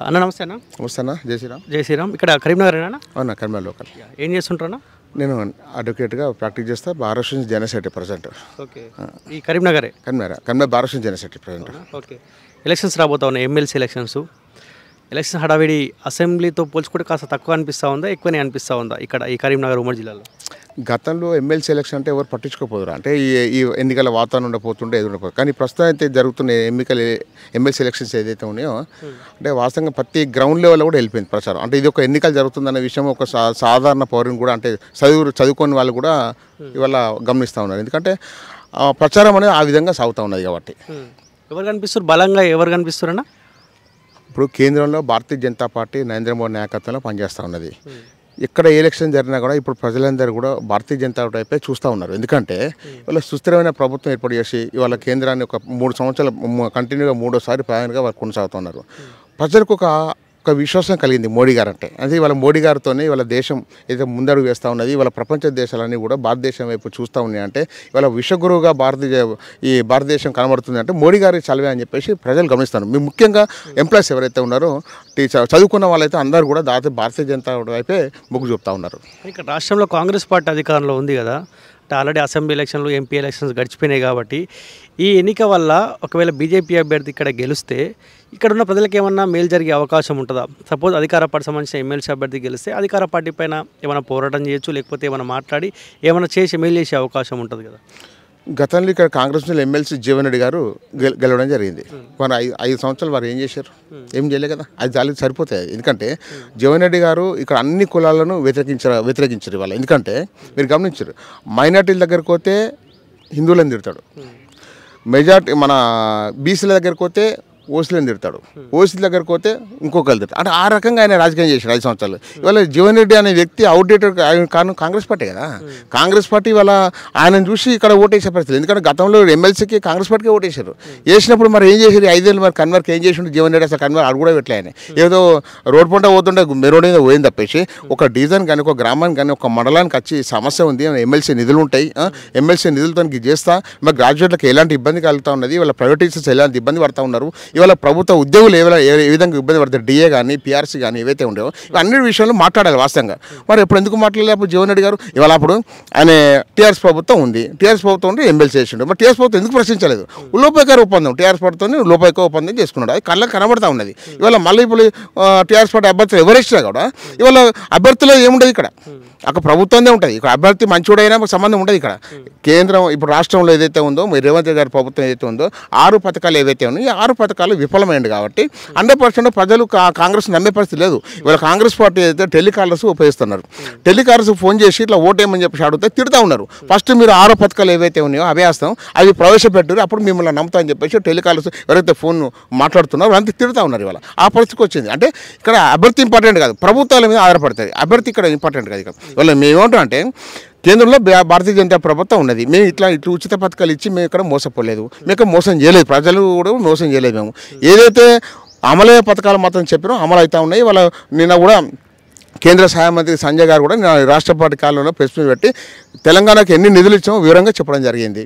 అన్న నమస్తే అన్న. నమస్తే అన్న. జై శ్రీరామ్. జై శ్రీరామ్. ఇక్కడ కరీంనగర్ అన్న? అవునా, కరీంనగర్ లోకల్. ఏం చేస్తుంటారన్నా? నేను అడ్వకేట్గా ప్రాక్టీస్ చేస్తా. Bharat general secretary present. Okay, ఈ కరీంనగరే? Karimnagar Bharat general secretary present. Okay, elections రాబోతా ఉన్నాయి, ఎమ్మెల్సీ ఎలక్షన్స్. ఎలక్షన్ హడావిడి అసెంబ్లీతో పోల్చుకుంటే కాస్త తక్కువ అనిపిస్తూ ఉందా, ఎక్కువనే అనిపిస్తూ ఉందా ఇక్కడ ఈ కరీంనగర్ ఉమ్మడి జిల్లాలో? గతంలో ఎమ్మెల్సీ ఎలక్షన్ అంటే ఎవరు పట్టించుకోపోదురు, అంటే ఈ ఎన్నికల వాతావరణం ఉండకపోతుంటే ఏది ఉండకపోదు. కానీ ప్రస్తుతం అయితే జరుగుతున్న ఎమ్మెల్సీ ఎలక్షన్స్ ఏదైతే ఉన్నాయో, అంటే వాస్తవంగా ప్రతి గ్రౌండ్ లెవెల్లో కూడా వెళ్ళిపోయింది ప్రచారం. అంటే ఇది ఒక ఎన్నికలు జరుగుతుందన్న విషయం ఒక సాధారణ పౌరుని కూడా, అంటే చదువుకొని వాళ్ళు కూడా ఇవాళ గమనిస్తూ ఉన్నారు. ఎందుకంటే ప్రచారం అనేది ఆ విధంగా సాగుతూ ఉన్నది కాబట్టి. ఎవరు కనిపిస్తారు బలంగా, ఎవరు కనిపిస్తారన్నా? ఇప్పుడు కేంద్రంలో భారతీయ జనతా పార్టీ నరేంద్ర మోడీ నాయకత్వంలో పనిచేస్తూ ఉన్నది. ఎక్కడ ఎలక్షన్ జరిగినా కూడా ఇప్పుడు ప్రజలందరూ కూడా భారతీయ జనతా పార్టీ చూస్తూ ఉన్నారు. ఎందుకంటే ఇవాళ సుస్థిరమైన ప్రభుత్వం ఏర్పాటు చేసి ఇవాళ కేంద్రాన్ని ఒక 3 సంవత్సరాలు కంటిన్యూగా 3వ ప్రయాణంగా వాళ్ళు కొనసాగుతున్నారు. ప్రజలకు ఒక విశ్వాసం కలిగింది మోడీ గారు అంటే. అది ఇవాళ మోడీ గారితోనే ఇవాళ దేశం ఏదైతే ముందడుగు వేస్తూ ఉన్నది. ఇవాళ ప్రపంచ దేశాలన్నీ కూడా భారతదేశం వైపు చూస్తూ ఉన్నాయి. అంటే ఇవాళ విశ్వగురువుగా భారతదేశం కనబడుతుంది అంటే మోడీ గారి చలవే అని చెప్పేసి ప్రజలు గమనిస్తారు. మీరు ముఖ్యంగా ఎంప్లాయీస్ ఎవరైతే ఉన్నారో, చదువుకున్న వాళ్ళైతే అందరూ కూడా భారతీయ జనతా వైపే మొగ్గు చూపుతూ ఉన్నారు. ఇక్కడ రాష్ట్రంలో కాంగ్రెస్ పార్టీ అధికారంలో ఉంది కదా, ఆల్రెడీ అసెంబ్లీ ఎలక్షన్లు, ఎంపీ ఎలక్షన్స్ గడిచిపోయినాయి. కాబట్టి ఈ ఎన్నిక వల్ల ఒకవేళ బీజేపీ అభ్యర్థి ఇక్కడ గెలిస్తే ఇక్కడ ఉన్న ప్రజలకు ఏమన్నా మేలు జరిగే అవకాశం ఉంటుందా? సపోజ్ అధికార పార్టీ సంబంధించిన ఎమ్మెల్సీ అభ్యర్థి గెలిస్తే అధికార పార్టీ పైన ఏమైనా పోరాటం చేయొచ్చు, లేకపోతే ఏమైనా మాట్లాడి ఏమైనా చేసి మేలు చేసే అవకాశం ఉంటుంది కదా. గతంలో ఇక్కడ కాంగ్రెస్ నుంచి ఎమ్మెల్సీ జీవన్ రెడ్డి గారు గెలవడం జరిగింది. మన 5 సంవత్సరాలు వారు ఏం చేశారు? ఏం చేయలేదు కదా. అది చాలా సరిపోతాయి. ఎందుకంటే జీవన్ రెడ్డి గారు ఇక్కడ అన్ని కులాలను వ్యతిరేకించారు ఇవాళ. ఎందుకంటే మీరు గమనించారు, మైనార్టీల దగ్గరకు పోతే హిందువులను తిడతాడు, మెజార్టీ మన బీసీల దగ్గరకు పోతే ఓసీలను తిడతాడు, ఓసీ దగ్గరకు పోతే ఇంకొకరు తిడతాడు. అంటే ఆ రకంగా ఆయన రాజకీయం చేశాడు 5 సంవత్సరాలు. ఇవాళ జీవన్ రెడ్డి అనే వ్యక్తి అవుట్డేటెడ్ కారణం కాంగ్రెస్ పార్టీ కదా. కాంగ్రెస్ పార్టీ ఇవాళ ఆయనను చూసి ఇక్కడ ఓటేసే పరిస్థితి. ఎందుకంటే గతంలో ఎమ్మెల్సీకి కాంగ్రెస్ పార్టీకి ఓటేశారు. వేసినప్పుడు మరి ఏం చేశారు? 5 ఏళ్ళు మరి కన్వర్కి ఏం చేసిండు జీవన్ రెడ్డి? అసలు కన్వర్ అడు కూడా పెట్టలే. ఆయన ఏదో రోడ్ పంట పోతుంటే రోడ్ మీద పోయింది తప్పేసి ఒక డివిజన్ కానీ, ఒక గ్రామానికి కానీ, ఒక మండలానికి వచ్చి సమస్య ఉంది, ఎమ్మెల్సీ నిధులు ఉంటాయి, ఎమ్మెల్సీ నిధులతో చేస్తా, మరి గ్రాడ్యుయేట్లకు ఎలాంటి ఇబ్బంది కలుగుతూ ఉన్నది, ఇవాళ ప్రైవేట్ టీచర్స్ ఎలాంటి ఇబ్బంది పడుతూ ఉన్నారు, ఇవాళ ప్రభుత్వ ఉద్యోగులు ఏ విధంగా ఇబ్బంది పడతారు, డిఏ కానీ పిఆర్సీ కానీ ఏవైతే ఉండేవో ఇవన్నీ విషయంలో మాట్లాడాలి వాస్తవంగా. మరి ఎప్పుడు ఎందుకు మాట్లాడలేదు జీవన్ రెడ్డి గారు? ఇవాళ అప్పుడు ఆయన టీఆర్ఎస్ ప్రభుత్వం ఉంది, టీఆర్ఎస్ ప్రభుత్వం ఉంటే ఎమ్మెల్సీ చేసిండు. మరి టీఆర్ఎస్ ప్రభుత్వం ఎందుకు ప్రశ్నించలేదు? లోపాయక ఒప్పందం, టీఆర్ఎస్ ప్రభుత్వం లోపాయక ఒప్పందం చేసుకున్నాడు. అది కళ్ళకి కనబడతా ఉన్నది. ఇవాళ మళ్ళీ ఇప్పుడు టీఆర్ఎస్ పార్టీ అభ్యర్థులు ఎవరిచ్చినా కూడా ఇవాళ అభ్యర్థులు ఏముండదు ఇక్కడ, అక్కడ ప్రభుత్వందే ఉంటుంది. ఇక్కడ అభ్యర్థి మంచోడైనా సంబంధం ఉండదు. ఇక్కడ కేంద్రం ఇప్పుడు రాష్ట్రంలో ఏదైతే ఉందో, రేవంత్ రెడ్డి గారి ప్రభుత్వం ఏదైతే ఉందో 6 పథకాలు ఏవైతే ఉన్నాయో ఈ 6 పథకాలు విఫలమైంది కాబట్టి 100% ప్రజలు కాంగ్రెస్ నమ్మే పరిస్థితి లేదు. ఇవాళ కాంగ్రెస్ పార్టీ అయితే టెలికాలర్స్ ఉపయోగిస్తున్నారు. టెలికాలర్స్ ఫోన్ చేసి ఇట్లా ఓటేయమని చెప్పి అడిగితే తిడుతూ ఉన్నారు. ఫస్ట్ మీరు 6 పథకాలు ఏవైతే ఉన్నాయో అవే వేస్తాం, అవి ప్రవేశపెట్టారు, అప్పుడు మిమ్మల్ని నమ్ముతా అని చెప్పేసి టెలికాలర్స్ ఎవరైతే ఫోన్ మాట్లాడుతున్నారో అంతే తిడుతూ ఉన్నారు. ఇవాళ ఆ పరిస్థితికి వచ్చింది. అంటే ఇక్కడ అభ్యర్థి ఇంపార్టెంట్ కాదు, ప్రభుత్వాల మీద ఆధారపడుతుంది. అభ్యర్థి ఇక్కడ ఇంపార్టెంట్ కాదు. ఇక్కడ ఇవాళ మేమేమంటాం అంటే కేంద్రంలో భారతీయ జనతా ప్రభుత్వం ఉన్నది. మేము ఇట్లా ఉచిత పథకాలు ఇచ్చి మేము ఇక్కడ మోసపోలేదు, మేము మోసం చేయలేదు, ప్రజలు కూడా మోసం చేయలేదు. మేము ఏదైతే అమలయ్యే పథకాలు మాత్రం చెప్పినో అమలు అవుతా ఉన్నాయి. వాళ్ళ నిన్న కూడా కేంద్ర సహాయ మంత్రి సంజయ్ గారు కూడా రాష్ట్ర పార్టీ కాలంలో ప్రెస్ మీట్ పెట్టి తెలంగాణకు ఎన్ని నిధులు ఇచ్చామో వివరంగా చెప్పడం జరిగింది.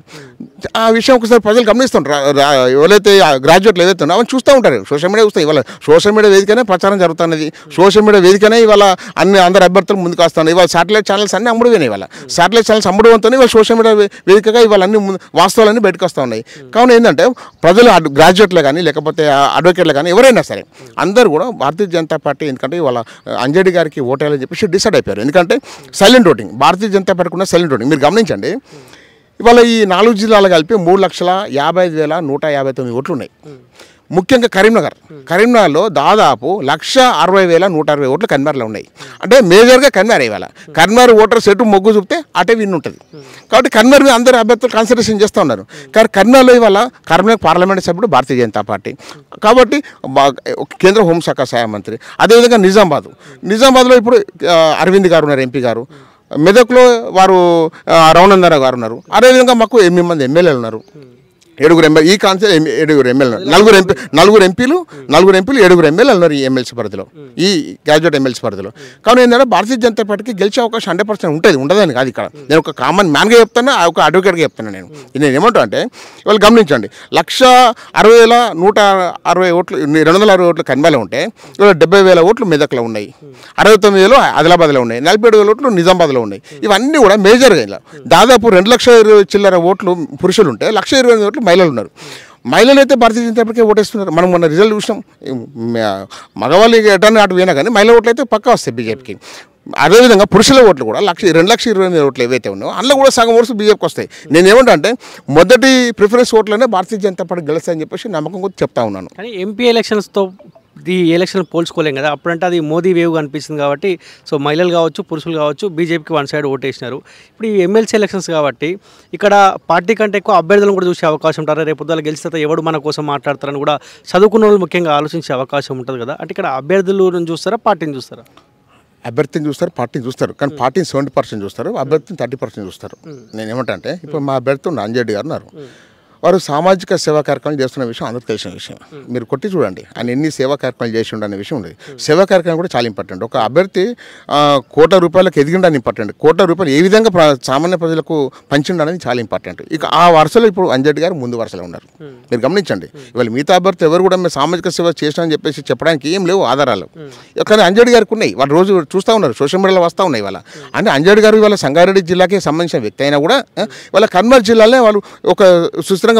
ఆ విషయం ఒకసారి ప్రజలు గమనిస్తుంటారు. ఎవరైతే గ్రాడ్యుయేట్లు ఏదైతే ఉన్నారో అవన్నీ చూస్తూ ఉంటారు, సోషల్ మీడియా చూస్తాయి. ఇవాళ సోషల్ మీడియా వేదికనే ప్రచారం జరుగుతున్నది, సోషల్ మీడియా వేదికనే ఇవాళ అందరు అభ్యర్థులు ముందుకు వస్తున్నాయి. ఇవాళ శాటిలైట్ ఛానల్స్ అన్నీ అమ్ముడుపోయినాయి. ఇవాళ శాటిలైట్ ఛానల్స్ అమ్ముడువంతో ఇవాళ సోషల్ మీడియా వేదికగా ఇవాళ అన్ని వాస్తవాలన్నీ బయటకు వస్తూ ఉన్నాయి. కావున ఏంటంటే ప్రజలు గ్రాడ్యుయేట్లు కానీ లేకపోతే అడ్వకేట్లు కానీ ఎవరైనా సరే అందరూ కూడా భారతీయ జనతా పార్టీ, ఎందుకంటే ఇవాళ అంజడి గారికి ఓటేయాలని చెప్పేసి డిసైడ్ అయిపోయారు. ఎందుకంటే సైలెంట్ ఓటింగ్, భారతీయ జనతా పార్టీకి ఉన్న సైలెంట్ ఓటింగ్. మీరు గమనించండి, ఇవాళ ఈ 4 జిల్లాలు కలిపి 3,55,159 ఓట్లు ఉన్నాయి. ముఖ్యంగా కరీంనగర్లో దాదాపు 1,60,160 ఓట్లు కన్మర్లో ఉన్నాయి. అంటే మేజర్గా కన్మర్. ఇవాళ కన్మర్ ఓటర్ సెట్ మొగ్గు చూపితే అటే విన్ ఉంటుంది. కాబట్టి కన్మర్ మీద అందరూ అభ్యర్థులు కాన్సన్ట్రేషన్ చేస్తూ ఉన్నారు. కానీ కర్నూలులో ఇవాళ కరీంనగర్ పార్లమెంట్ సభ్యుడు భారతీయ జనతా పార్టీ కాబట్టి కేంద్ర హోంశాఖ సహాయ మంత్రి. అదేవిధంగా నిజామాబాద్లో ఇప్పుడు అరవింద్ గారు ఉన్నారు, ఎంపీ గారు. మెదక్లో వారు రఘునందన్ గారు ఉన్నారు. అదేవిధంగా మాకు 8 మంది ఎమ్మెల్యేలు ఉన్నారు. ఈ కాన్సెప్ట్ 7 ఎమ్మెల్యే, 4 ఎంపీలు 7 ఎమ్మెల్యేలు ఉన్నారు ఈ ఎమ్మెల్సీ పరిధిలో, ఈ గ్రాడ్యుయేట్ ఎమ్మెల్సీ పరిధిలో. కానీ ఏంటంటే భారతీయ జనతా పార్టీకి గెలిచే అవకాశం 100% ఉంటుంది, ఉండదని కాదు. ఇక్కడ నేను ఒక కామన్ మ్యాన్గా చెప్తాను, ఒక అడ్వకేట్గా చెప్తాను. నేను ఏమంటా అంటే ఇవాళ గమనించండి, 160,160 ఓట్లు 260 ఓట్లు కన్మాలో ఉంటే ఇవాళ 70,000 ఓట్లు మెదక్లో ఉన్నాయి, 69,000 ఆదిలాబాద్లో ఉన్నాయి, 47,000 ఓట్లు నిజామాబాద్లో ఉన్నాయి. ఇవన్నీ కూడా మేజర్గా ఇలా దాదాపు 2,20,000 చిల్లర ఓట్లు పురుషులు ఉంటే 1,20,000 ఓట్లు మహిళలు ఉన్నారు. మహిళలు అయితే భారతీయ జనతా పార్టీకి ఓటేస్తున్నారు. మనం మొన్న రిజల్ట్ చూసినాం, మగవాళ్ళు ఎటన్నా అటు పోయినా కానీ మహిళా ఓట్లు అయితే పక్కా వస్తాయి బీజేపీకి. అదేవిధంగా పురుషుల ఓట్లు కూడా 2,20,000 ఓట్లు ఏవైతే ఉన్నాయో అందులో కూడా సగం ఓట్స్ బీజేపీకి వస్తాయి. నేను ఏమంటా అంటే మొదటి ప్రిఫరెన్స్ ఓట్లనే భారతీయ జనతా పార్టీ గెలుస్తాయని చెప్పేసి నమ్మకం కూడా చెప్తా ఉన్నాను. కానీ ఎంపీ ఎలక్షన్స్తో ఈ ఎలక్షన్ పోల్చుకోలేం కదా, అప్పుడంటే అది మోదీ వేవ్ అనిపిస్తుంది కాబట్టి సో మహిళలు కావచ్చు పురుషులు కావచ్చు బీజేపీకి వన్ సైడ్ ఓటేసినారు. ఇప్పుడు ఈ ఎమ్మెల్సీ ఎలక్షన్స్ కాబట్టి ఇక్కడ పార్టీ కంటే ఎక్కువ అభ్యర్థులను కూడా చూసే అవకాశం ఉంటారు. రేపు పొద్దున గెలిస్తే ఎవడు మన కోసం మాట్లాడతారని కూడా చదువుకున్న వాళ్ళు ముఖ్యంగా ఆలోచించే అవకాశం ఉంటుంది కదా. అంటే ఇక్కడ అభ్యర్థులను చూస్తారా పార్టీని చూస్తారా? అభ్యర్థిని చూస్తారు, పార్టీని చూస్తారు. కానీ పార్టీని 70% చూస్తారు, అభ్యర్థిని 30% చూస్తారు. నేను ఏమంటా అంటే ఇప్పుడు మా అభ్యర్థి అంజరెడ్డి గారు ఉన్నారు, వారు సామాజిక సేవా కార్యక్రమాలు చేస్తున్న విషయం అందరికీ తెలిసిన విషయం. మీరు కొట్టి చూడండి ఆయన ఎన్ని సేవా కార్యక్రమాలు చేసి ఉండనే విషయం ఉంది. సేవా కార్యక్రమం కూడా చాలా ఇంపార్టెంట్. ఒక అభ్యర్థి ₹1,00,00,000 ఎదిగిండని ఇంపార్టెంట్, ₹1,00,00,000 ఏ విధంగా సామాన్య ప్రజలకు పంచిండనేది చాలా ఇంపార్టెంట్. ఇక ఆ వరుసలో ఇప్పుడు అంజరెడ్డి గారు ముందు వరుసలో ఉన్నారు. మీరు గమనించండి, ఇవాళ మిగతా అభ్యర్థి ఎవరు కూడా మేము సామాజిక సేవ చేసినామని చెప్పేసి చెప్పడానికి ఏం లేవు ఆధారాలు. కానీ అంజరెడ్డి గారికి ఉన్నాయి, వాళ్ళు రోజు చూస్తూ ఉన్నారు, సోషల్ మీడియాలో వస్తూ ఉన్నాయి. ఇవాళ అంటే అంజరెడ్డి గారు ఇవాళ సంగారెడ్డి జిల్లాకి సంబంధించిన వ్యక్తి అయినా కూడా వాళ్ళ కన్మర్ జిల్లాలో వాళ్ళు ఒక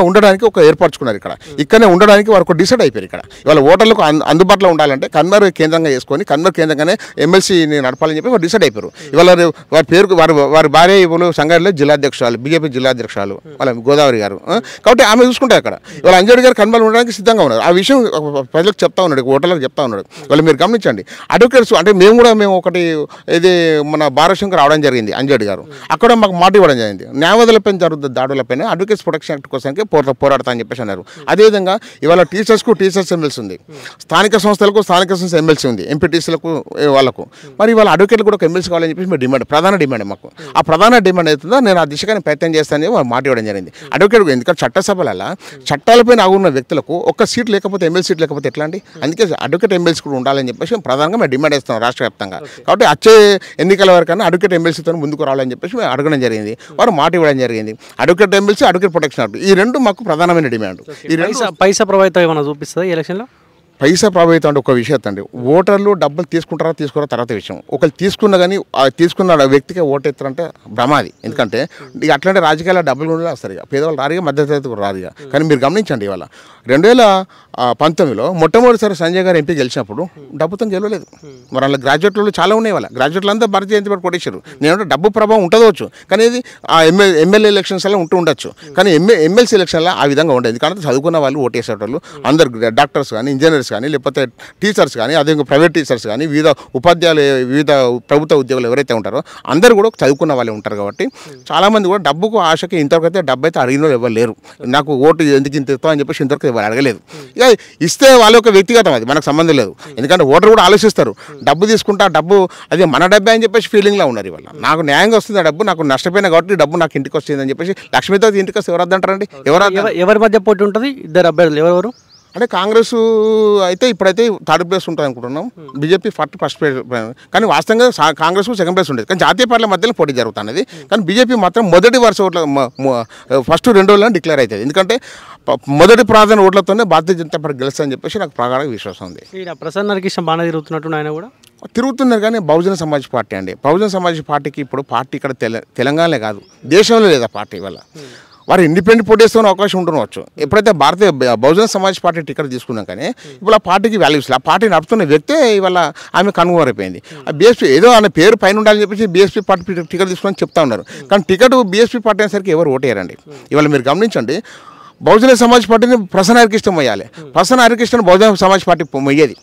ఉండడానికి ఒక ఏర్పరచుకున్నారు. ఇక్కడనే ఉండడానికి వారు ఒక డిసైడ్ అయిపోయారు. ఇక్కడ ఇవాళ ఓటర్లకు అందుబాటులో ఉండాలంటే కన్మర్ కేంద్రంగా చేసుకొని కన్మర్ కేంద్రంగానే ఎమ్మెల్సీని నడపాలని చెప్పి వారు డిసైడ్ అయిపోయారు. ఇవాళ వారి పేరుకు వారి భార్య ఇవ్వలు సంగారెడ్డిలో జిల్లాధ్యక్షురాలు, బీజేపీ జిల్లాధ్యక్షురాలు వాళ్ళ గోదావరి గారు. కాబట్టి ఆమె చూసుకుంటారు. అక్కడ ఇవాళ అంజరెడ్డి గారు కన్మర్ ఉండడానికి సిద్ధంగా ఉన్నారు. ఆ విషయం ప్రజలకు చెప్తా ఉన్నాడు, ఓటర్లకు చెప్తా ఉన్నాడు. ఇవాళ మీరు గమనించండి, అడ్వకేట్స్ అంటే మేము ఒకటి ఇది మన భారతశంకర్ రావడం జరిగింది అంజరెడ్డి గారు, అక్కడ మాకు మాట ఇవ్వడం జరిగింది. న్యాయవాదులపైన జరుగుతున్న దాడులపైన అడ్వకేట్స్ ప్రొటెక్షన్ యాక్ట్ కోసానికి పోరాడతా అని చెప్పేసి అన్నారు. అదేవిధంగా ఇవాళ టీచర్స్కు టీచర్స్ ఎమ్మెల్సీ ఉంది, స్థానిక సంస్థలకు స్థానిక సంస్థ ఎమ్మెల్సీ ఉంది, ఎంపీటీసీలకు వాళ్ళకు. మరి ఇవాళ అడ్వకేట్లు కూడా ఒక ఎమ్మెల్సీ కావాలని చెప్పేసి మీ డిమాండ్, ప్రధాన డిమాండ్ మాకు. ఆ ప్రధాన డిమాండ్ అవుతుందో నేను ఆ దిశగా ప్రయత్నం చేస్తానని మాట ఇవ్వడం జరిగింది. అడ్వకేట్ ఎందుకంటే చట్టసభలలో చట్టాలపైన ఆగున్న వ్యక్తులకు ఒక్క సీట్ లేకపోతే ఎమ్మెల్సీ సీట్ లేకపోతే ఎట్లా అండి? అందుకే అడ్వకేట్ ఎమ్మెల్సీ కూడా ఉండాలని చెప్పేసి ప్రధానంగా మేము డిమాండ్ చేస్తున్నాం రాష్ట్ర వ్యాప్తంగా. కాబట్టి వచ్చే ఎన్నికల వరకన్నా అడ్వకేట్ ఎమ్మెల్సీతో ముందుకు రావాలని చెప్పేసి మేము అడగడం జరిగింది, వారు మాట ఇవ్వడం జరిగింది. Advocate MLC, advocate protection act ఈ రెండు మాకు ప్రధానమైన డిమాండ్. పైసా ప్రభావితం ఏమైనా చూపిస్తుంది ఎలక్షన్లో? పైసా ప్రభావితం అంటే ఒక విషయం అండి, ఓటర్లు డబ్బులు తీసుకుంటారా తీసుకోరా తర్వాత విషయం. ఒకళ్ళు తీసుకున్నా కానీ తీసుకున్న వ్యక్తికి ఓటు ఎత్తారంటే భ్రమాది. ఎందుకంటే ఇక అట్లాంటి రాజకీయాల డబ్బులు కూడా వస్తారు, ఇక పేదవాళ్ళు రారుగా, మధ్యతరగతి కూడా రారుగా. కానీ మీరు గమనించండి, ఇవాళ 2019లో మొట్టమొదటిసారి సంజయ్ గారు ఎంపీ గెలిచినప్పుడు డబ్బుతో గెలవలేదు. మరి వాళ్ళ గ్రాడ్యుయేట్లు చాలా ఉన్నాయి, వాళ్ళ గ్రాడ్యుయేట్లు అంతా భారతీయ జనతా పార్టీ కొట్టేశారు. నేనంటే డబ్బు ప్రభావం ఉండవచ్చు, కానీ ఇది ఆ ఎమ్మెల్యే ఎలక్షన్స్ అలా ఉండొచ్చు, కానీ ఎమ్మెల్సీ ఎలక్షన్లో ఆ విధంగా ఉండదు. ఎందుకంటే చదువుకున్న వాళ్ళు ఓటేసేటోళ్ళు అందరు డాక్టర్స్ కానీ, ఇంజనీర్స్ కానీ, లేకపోతే టీచర్స్ కానీ, అదేవిధంగా ప్రైవేట్ టీచర్స్ కానీ, వివిధ ఉపాధ్యాయులు, వివిధ ప్రభుత్వ ఉద్యోగులు ఎవరైతే ఉంటారో అందరూ కూడా చదువుకున్న వాళ్ళే ఉంటారు. కాబట్టి చాలామంది కూడా డబ్బుకు ఆశకి ఇంతవరకు అయితే డబ్బు అయితే అడిగిన వాళ్ళు ఎవరు లేరు. నాకు ఓటు ఎందుకు ఇంత ఇస్తావు అని చెప్పేసి ఇంతవరకు ఎవరు అడగలేదు. ఇక ఇస్తే వాళ్ళ యొక్క వ్యక్తిగతం, అది మనకు సంబంధం లేదు. ఎందుకంటే ఓటర్ కూడా ఆలోచిస్తారు, డబ్బు తీసుకుంటా, డబ్బు అదే మన డబ్బే అని చెప్పేసి ఫీలింగ్లో ఉన్నారు. ఇవాళ నాకు న్యాయంగా వస్తుంది ఆ డబ్బు, నాకు నష్టపోయినా కాబట్టి డబ్బు నాకు ఇంటికి వస్తుంది అని చెప్పేసి లక్ష్మీతో ఇంటికి వస్తే ఎవరు వద్దంటారండి? ఎవరి మధ్య పోటీ ఉంటుంది? ఇద్దరు అభ్యర్థులు ఎవరెవరు అంటే కాంగ్రెస్ అయితే ఇప్పుడైతే 3rd ప్లేస్ ఉంటుంది అనుకుంటున్నాం, బీజేపీ 1st ప్లేస్. కానీ వాస్తవంగా కాంగ్రెస్ 2nd ప్లేస్ ఉండేది, కానీ జాతీయ పార్టీల మధ్యలో పోటీ జరుగుతున్నది. కానీ బీజేపీ మాత్రం మొదటి వరుస ఓట్ల ఫస్ట్ 2 రోజుల్లో డిక్లేర్ అవుతుంది. ఎందుకంటే మొదటి ప్రాధాన్య ఓట్లతోనే భారతీయ జనతా పార్టీ గెలుస్తుందని చెప్పేసి నాకు ప్రగాఢ విశ్వాసం ఉంది. ప్రసన్న కిషన్ బాగా తిరుగుతున్నట్టు ఆయన కూడా తిరుగుతున్నారు. కానీ బహుజన సమాజ్ పార్టీ అండి, బహుజన సమాజ్ పార్టీకి ఇప్పుడు పార్టీ ఇక్కడ తెలంగాణలో కాదు దేశంలో లేదా పార్టీ వల్ల వారు ఇండిపెండెంట్ పోటీ చేస్తున్న అవకాశం ఉండవచ్చు. ఎప్పుడైతే భారతీయ బహుజన సమాజ్ పార్టీ టికెట్ తీసుకున్నాం కానీ ఇప్పుడు ఆ పార్టీకి వాల్యూస్, ఆ పార్టీ నడుపుతున్న వ్యక్తే ఇవాళ ఆమె కనుగొరైపోయింది. ఆ బీఎస్పీ ఏదో ఆయన పేరు పైన ఉండాలని చెప్పేసి బీఎస్పీ పార్టీ టికెట్ తీసుకుని చెప్తా ఉన్నారు. కానీ టికెట్ బీఎస్పీ పార్టీ అనేసరికి ఎవరు ఓటేయరండి. ఇవాళ మీరు గమనించండి, బహుజన సమాజ్ పార్టీని ప్రసన్న హరికృష్ణ మొయ్యాలి, ప్రసన్న హరికృష్ణ బహుజన సమాజ్ పార్టీ మొయ్యేది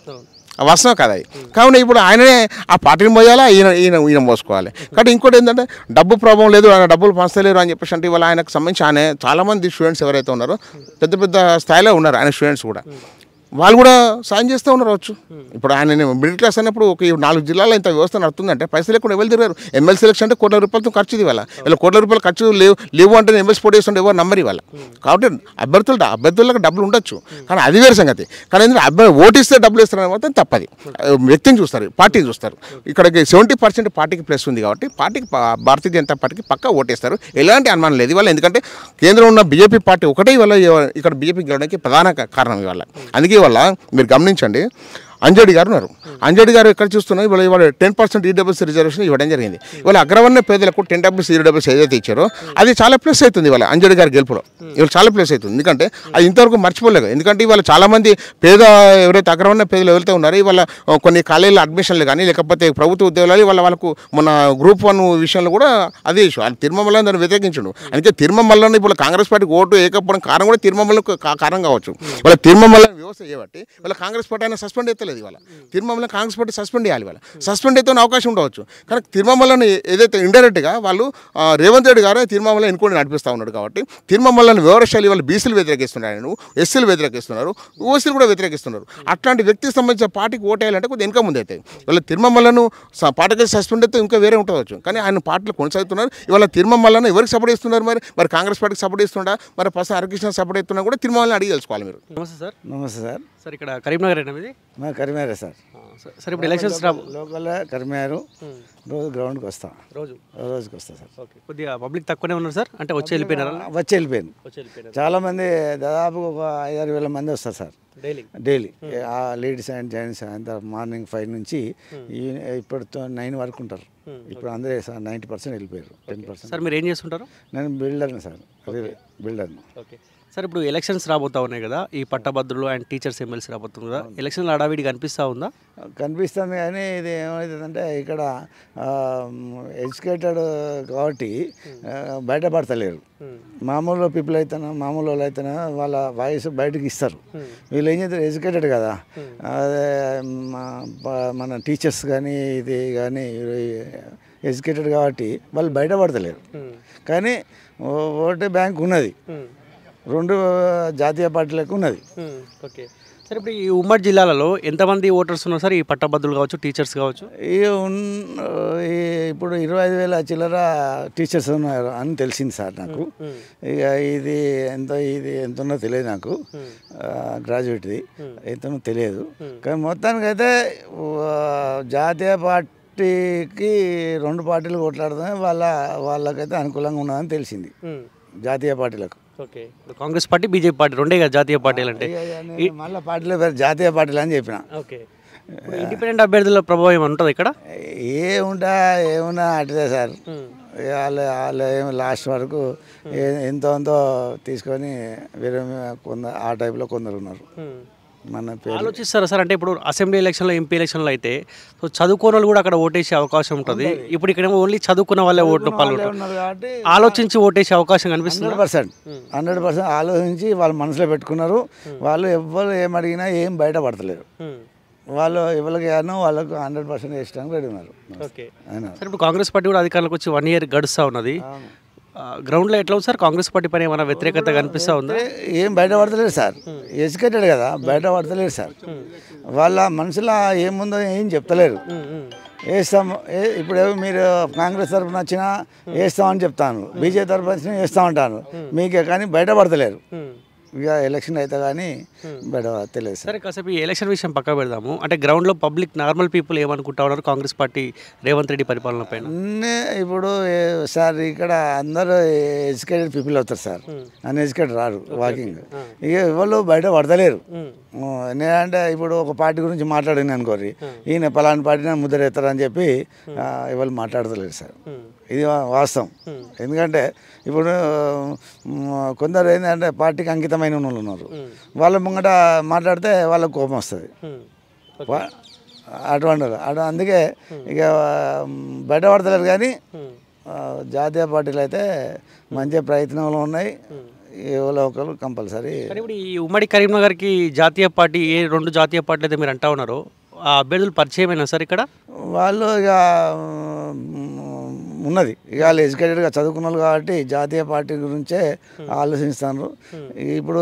వాస్తవం కదా అది. కావున ఇప్పుడు ఆయననే ఆ పార్టీని మోయాలా, ఈయన మోసుకోవాలి. కాబట్టి ఇంకోటి ఏంటంటే డబ్బు ప్రభావం లేదు, ఆయన డబ్బులు పంచలేరు అని చెప్పేసి అంటే ఇవాళ ఆయనకు సంబంధించి ఆయన చాలామంది స్టూడెంట్స్ ఎవరైతే ఉన్నారో పెద్ద పెద్ద స్థాయిలో ఉన్నారు ఆయన స్టూడెంట్స్ కూడా. వాళ్ళు కూడా సాయం చేస్తూ ఉండవచ్చు. ఇప్పుడు ఆయన మిడిల్ క్లాస్ అన్నప్పుడు ఒక 4 జిల్లాలో ఇంత వ్యవస్థ నడుతుందంటే పైసలు లేకుండా ఎవరు తిరిగారు. ఎమ్మెల్సీ ఎలక్షన్ అంటే కోట్ల రూపాయలతో ఖర్చు ఇవ్వాలి. ఇలా కోట్ల రూపాయలు ఖర్చు లేవు అంటే ఎమ్మెల్సీ పోటీ చేస్తుంటే ఎవరు నమ్మరు ఇవాళ. కాబట్టి అభ్యర్థులకు డబ్బులు ఉండొచ్చు, కానీ అది వేరే సంగతి. కానీ ఎందుకంటే ఓటిస్తే డబ్బులు ఇస్తారని మాత్రం తప్పది. వ్యక్తిని చూస్తారు, పార్టీని చూస్తారు. ఇక్కడ 70% పార్టీకి ప్లస్ ఉంది కాబట్టి పార్టీకి భారతీయ జనతా పార్టీకి పక్కా ఓటేస్తారు, ఎలాంటి అనుమానం లేదు ఇవాళ. ఎందుకంటే కేంద్రంలో ఉన్న బీజేపీ పార్టీ ఒకటే ఇవాళ ఇక్కడ బీజేపీ గెలవడానికి ప్రధాన కారణం ఇవాళ. అందుకే ఇవాళ మీరు గమనించండి, అంజడి గారు ఉన్నారు. అంజడి గారు ఎక్కడ చూస్తున్నారు, ఇవాళ 10% ఈడబ్ల్యూసీ రిజర్వేషన్ ఇవ్వడం జరిగింది. ఇవాళ అగ్రవర్ణ పేదలకు 10 ఈడబ్ల్యూసీ ఏదైతే ఇచ్చారో అది చాలా ప్లస్ అవుతుంది ఇవాళ అంజడి గారి గెలుపులో. ఇవాళ చాలా ప్లస్ అవుతుంది, ఎందుకంటే అది ఇంతవరకు మర్చిపోలేదు. ఎందుకంటే ఇవాళ చాలామంది ఎవరైతే అగ్రవర్ణ పేదలు ఎవరైతే ఉన్నారో ఇవాళ కొన్ని కాలేజీల అడ్మిషన్లు కానీ లేకపోతే ప్రభుత్వ ఉద్యోగాలు వాళ్ళకు మన గ్రూప్ 1 విషయంలో కూడా అదే ఇష్యూ. అది తిరుమల దాన్ని వ్యతిరేకించడు. అందుకే తిరుమలని ఇప్పుడు కాంగ్రెస్ పార్టీకి ఓటు వేయకపోవడం కారణం కూడా తిరుమలకు కారణం కావచ్చు. ఇవాళ తిరుమల వ్యవస్థ చేయబట్టి ఇవాళ కాంగ్రెస్ పార్టీ అయినా సస్పెండ్ అవుతలేదు. ఇవాళ తిరుమల కాంగ్రెస్ పార్టీ సస్పెండ్ చేయాలి. ఇవాళ సస్పెండ్ అయితే అవకాశం ఉండవచ్చు, కానీ తిరుమలని ఏదైతే ఇండైరెక్ట్గా వాళ్ళు రేవంత్ రెడ్డి గారు తిరుమల ఎన్నుకొని నడిపిస్తూ ఉన్నాడు. కాబట్టి తిరుమలని వివరశాలి వాళ్ళు బీసీలు వ్యతిరేకిస్తున్నారు, ఎస్సీలు వ్యతిరేకిస్తున్నారు, ఓసీలు కూడా వ్యతిరేకిస్తున్నారు. అట్లాంటి వ్యక్తికి సంబంధించిన పార్టీకి ఓటేయాలంటే కొద్దిగా వెనుక ముందు అవుతాయి. ఇవాళ తిరుమలను పార్టీకి సస్పెండ్ అయితే ఇంకా వేరే ఉండవచ్చు, కానీ ఆయన పార్టీలు కొనసాగుతున్నారు. ఇవాళ తిరుమలను ఎవరికి సపోర్ట్ ఇస్తున్నారు, మరి కాంగ్రెస్ పార్టీకి సపోర్ట్ ఇస్తుండా, మరి ప్రస్తుతం హరికృష్ణ సపోర్ట్ ఇస్తున్నా కూడా తిరుమలని అడిగి తెలుసుకోవాలి మీరు. నమస్తే సార్. నమస్తే సార్. సార్ ఇక్కడ కరీంనగర్ అయినా ఇది? మా కరీంనగర్ సార్. సార్ ఇప్పుడు ఎలక్షన్స్ లోకల్ కరీంనగర్ రోజు గ్రౌండ్కి వస్తాం, రోజుకి వస్తా సార్. ఓకే, కొద్దిగా పబ్లిక్ తక్కువనే ఉన్నారు సార్, అంటే వచ్చి వెళ్ళిపోయినారా? వచ్చి వెళ్ళిపోయాను. చాలామంది దాదాపు ఒక 5-6 వేల మంది వస్తారు sir daily. Ladies and gents అంతా మార్నింగ్ 5 నుంచి ఇప్పుడు 9 వరకు ఉంటారు. ఇప్పుడు అందరూ సార్ 90% వెళ్ళిపోయారు. 10%. సార్ మీరు ఏం చేస్తుంటారు? నేను బిల్డర్ని సార్, బిల్డర్ని. ఓకే సార్, ఇప్పుడు ఎలక్షన్స్ రాబోతా ఉన్నాయి కదా, ఈ పట్టభద్రులు అండ్ టీచర్స్ ఎమ్మెల్సీ రాబోతుంది కదా, ఎలక్షన్లో హడావిడి కనిపిస్తూ ఉందా? కనిపిస్తుంది, కానీ ఇది ఏమవుతుందంటే ఇక్కడ ఎడ్యుకేటెడ్ కాబట్టి బయటపడతలేరు. మామూలు పీపుల్ అయితేనా, మామూలు వాళ్ళు అయితేనా వాళ్ళ వాయిస్ బయటకు ఇస్తారు. వీళ్ళు ఏం చేస్తారు, ఎడ్యుకేటెడ్ కదా, అదే మన టీచర్స్ కానీ ఇది కానీ ఎడ్యుకేటెడ్ కాబట్టి వాళ్ళు బయటపడతలేరు. కానీ ఓటే బ్యాంక్ ఉన్నది, 2 జాతీయ పార్టీలకు ఉన్నది. ఓకే సార్, ఇప్పుడు ఈ ఉమ్మడి జిల్లాలలో ఎంతమంది ఓటర్స్ ఉన్నారు సార్, ఈ పట్టభద్రులు కావచ్చు, టీచర్స్ కావచ్చు? ఇప్పుడు 25,000 చిల్లర టీచర్స్ ఉన్నారు అని తెలిసింది సార్ నాకు. ఇక ఇది ఎంతనో తెలియదు నాకు, గ్రాడ్యుయేట్ది ఎంతనో తెలియదు. కానీ మొత్తానికైతే జాతీయ పార్టీకి 2 పార్టీలు కొట్లాడుతున్నాయి, వాళ్ళకైతే అనుకూలంగా ఉన్నదని తెలిసింది జాతీయ పార్టీలకు. Okay, Congress party, BJP party రెండే కదా జాతీయ పార్టీలు అంటే, మళ్ళీ పార్టీలో పేరు జాతీయ పార్టీలు అని చెప్పిన. ఓకే, ఇండిపెండెంట్ అభ్యర్థుల ప్రభావం ఏమైనా ఉంటుంది ఇక్కడ? ఏమున్నా అటుదే సార్. వాళ్ళు ఏమి లాస్ట్ వరకు ఎంతో తీసుకొని వేరే ఆ టైప్లో కొందరు ఉన్నారు. మన ఆలోచిస్తారా సార్? అంటే ఇప్పుడు అసెంబ్లీ ఎలక్షన్లో, ఎంపీ ఎలక్షన్లో అయితే సో చదువుకోని వాళ్ళు కూడా అక్కడ ఓటేసే అవకాశం ఉంటుంది. ఇప్పుడు ఇక్కడ ఓన్లీ చదువుకున్న వాళ్ళే ఓట్లు పాల్గొంటారు కాబట్టి ఆలోచించి ఓటేసే అవకాశం కనిపిస్తుంది. 100% ఆలోచించి వాళ్ళు మనసులో పెట్టుకున్నారు. వాళ్ళు ఎవ్వరు ఏమడిగినా ఏం బయటపడతలేరు. వాళ్ళు ఎవరికి ఏమో వాళ్ళకు 100% ఇష్టంగా రెడీ ఉన్నారు. ఓకే సార్, ఇప్పుడు కాంగ్రెస్ పార్టీ కూడా అధికారంలోకి వచ్చి 1 ఇయర్ గడుస్తూ ఉన్నది. గ్రౌండ్లో ఎట్లా ఉంది సార్, కాంగ్రెస్ పార్టీ పైన ఏమైనా వ్యతిరేకత కనిపిస్తూ ఉందా? ఏం బయటపడతలేదు సార్, ఎడ్యుకేటెడ్ కదా, బయటపడతలేదు సార్. వాళ్ళ మనసులో ఏముందో ఏం చెప్తలేరు. వేస్తాము, ఇప్పుడు మీరు కాంగ్రెస్ తరఫున వచ్చినా వేస్తామని చెప్తాను, బీజేపీ తరఫున వచ్చినా వేస్తామంటాను, మీకే కానీ బయటపడతలేరు. ఇక ఎలక్షన్ అయితే కానీ బయట తెలియదు సరే. కాసేపు ఈ ఎలక్షన్ విషయం పక్క పెడదాము. అంటే గ్రౌండ్లో పబ్లిక్ నార్మల్ పీపుల్ ఏమనుకుంటా ఉన్నారు కాంగ్రెస్ పార్టీ రేవంత్ రెడ్డి పరిపాలన పైన? ఇప్పుడు సార్ ఇక్కడ అందరూ ఎడ్యుకేటెడ్ పీపుల్ అవుతారు సార్, అన్ఎడ్యుకేటెడ్ రారు వాకింగ్. ఇక ఎవరు బయట పడతలేరు. నేనంటే ఇప్పుడు ఒక పార్టీ గురించి మాట్లాడింది అనుకోరి, ఈయన పలానా పార్టీని ముద్ర ఎత్తారని చెప్పి ఎవరు మాట్లాడతలేరు సార్. ఇది వాస్తవం. ఎందుకంటే ఇప్పుడు కొందరు ఏంటంటే పార్టీకి అంకితమైన వాళ్ళు ఉన్నారు, వాళ్ళ ముంగట మాట్లాడితే వాళ్ళకు కోపం వస్తుంది. అటువంటి అందుకే ఇక బయటపడతలేరు. కానీ జాతీయ పార్టీలు అయితే మంచి ప్రయత్నంలో ఉన్నాయి, ఎవరో ఒకరు కంపల్సరీ. ఇప్పుడు ఈ ఉమ్మడి కరీంనగర్కి జాతీయ పార్టీ, ఏ 2 జాతీయ పార్టీలు అయితే మీరు అంటా ఉన్నారు, ఆ అభ్యర్థులు పరిచయమైనా సార్ ఇక్కడ? వాళ్ళు ఇక ఉన్నది. ఇక వాళ్ళు ఎడ్యుకేటెడ్గా చదువుకున్న వాళ్ళు కాబట్టి జాతీయ పార్టీ గురించే ఆలోచిస్తున్నారు. ఇప్పుడు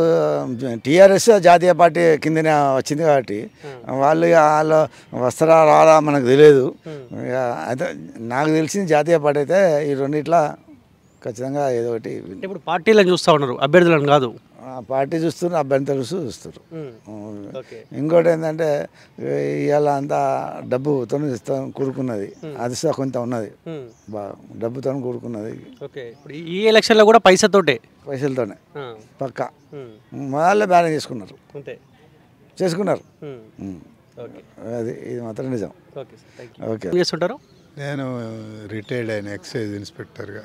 టీఆర్ఎస్ జాతీయ పార్టీ కిందనే వచ్చింది కాబట్టి వాళ్ళు ఇక వాళ్ళు వస్తారా రారా మనకు తెలియదు. ఇక అయితే నాకు తెలిసింది జాతీయ పార్టీ అయితే ఈ రెండిట్లా ఖచ్చితంగా ఏదో ఒకటి. ఇప్పుడు పార్టీలను చూస్తూ ఉన్నారు, అభ్యర్థులను కాదు. పార్టీ చూస్తున్నారు, అభ్యంతరులు చూస్తారు. ఇంకోటి ఏంటంటే ఇవాళ అంతా డబ్బుతో కూడుకున్నది, అది కొంత ఉన్నది, బాగా డబ్బుతో కూడుకున్నది. ఇప్పుడు ఈ ఎలక్షన్లో కూడా పైసలతోనే పక్కా వాళ్ళే బ్యాన్ చేసుకున్నారు. అది ఇది మాత్రం నిజం. ఓకే చేస్తుంటారు. నేను రిటైర్డ్ అయిన ఎక్సైజ్ ఇన్స్పెక్టర్గా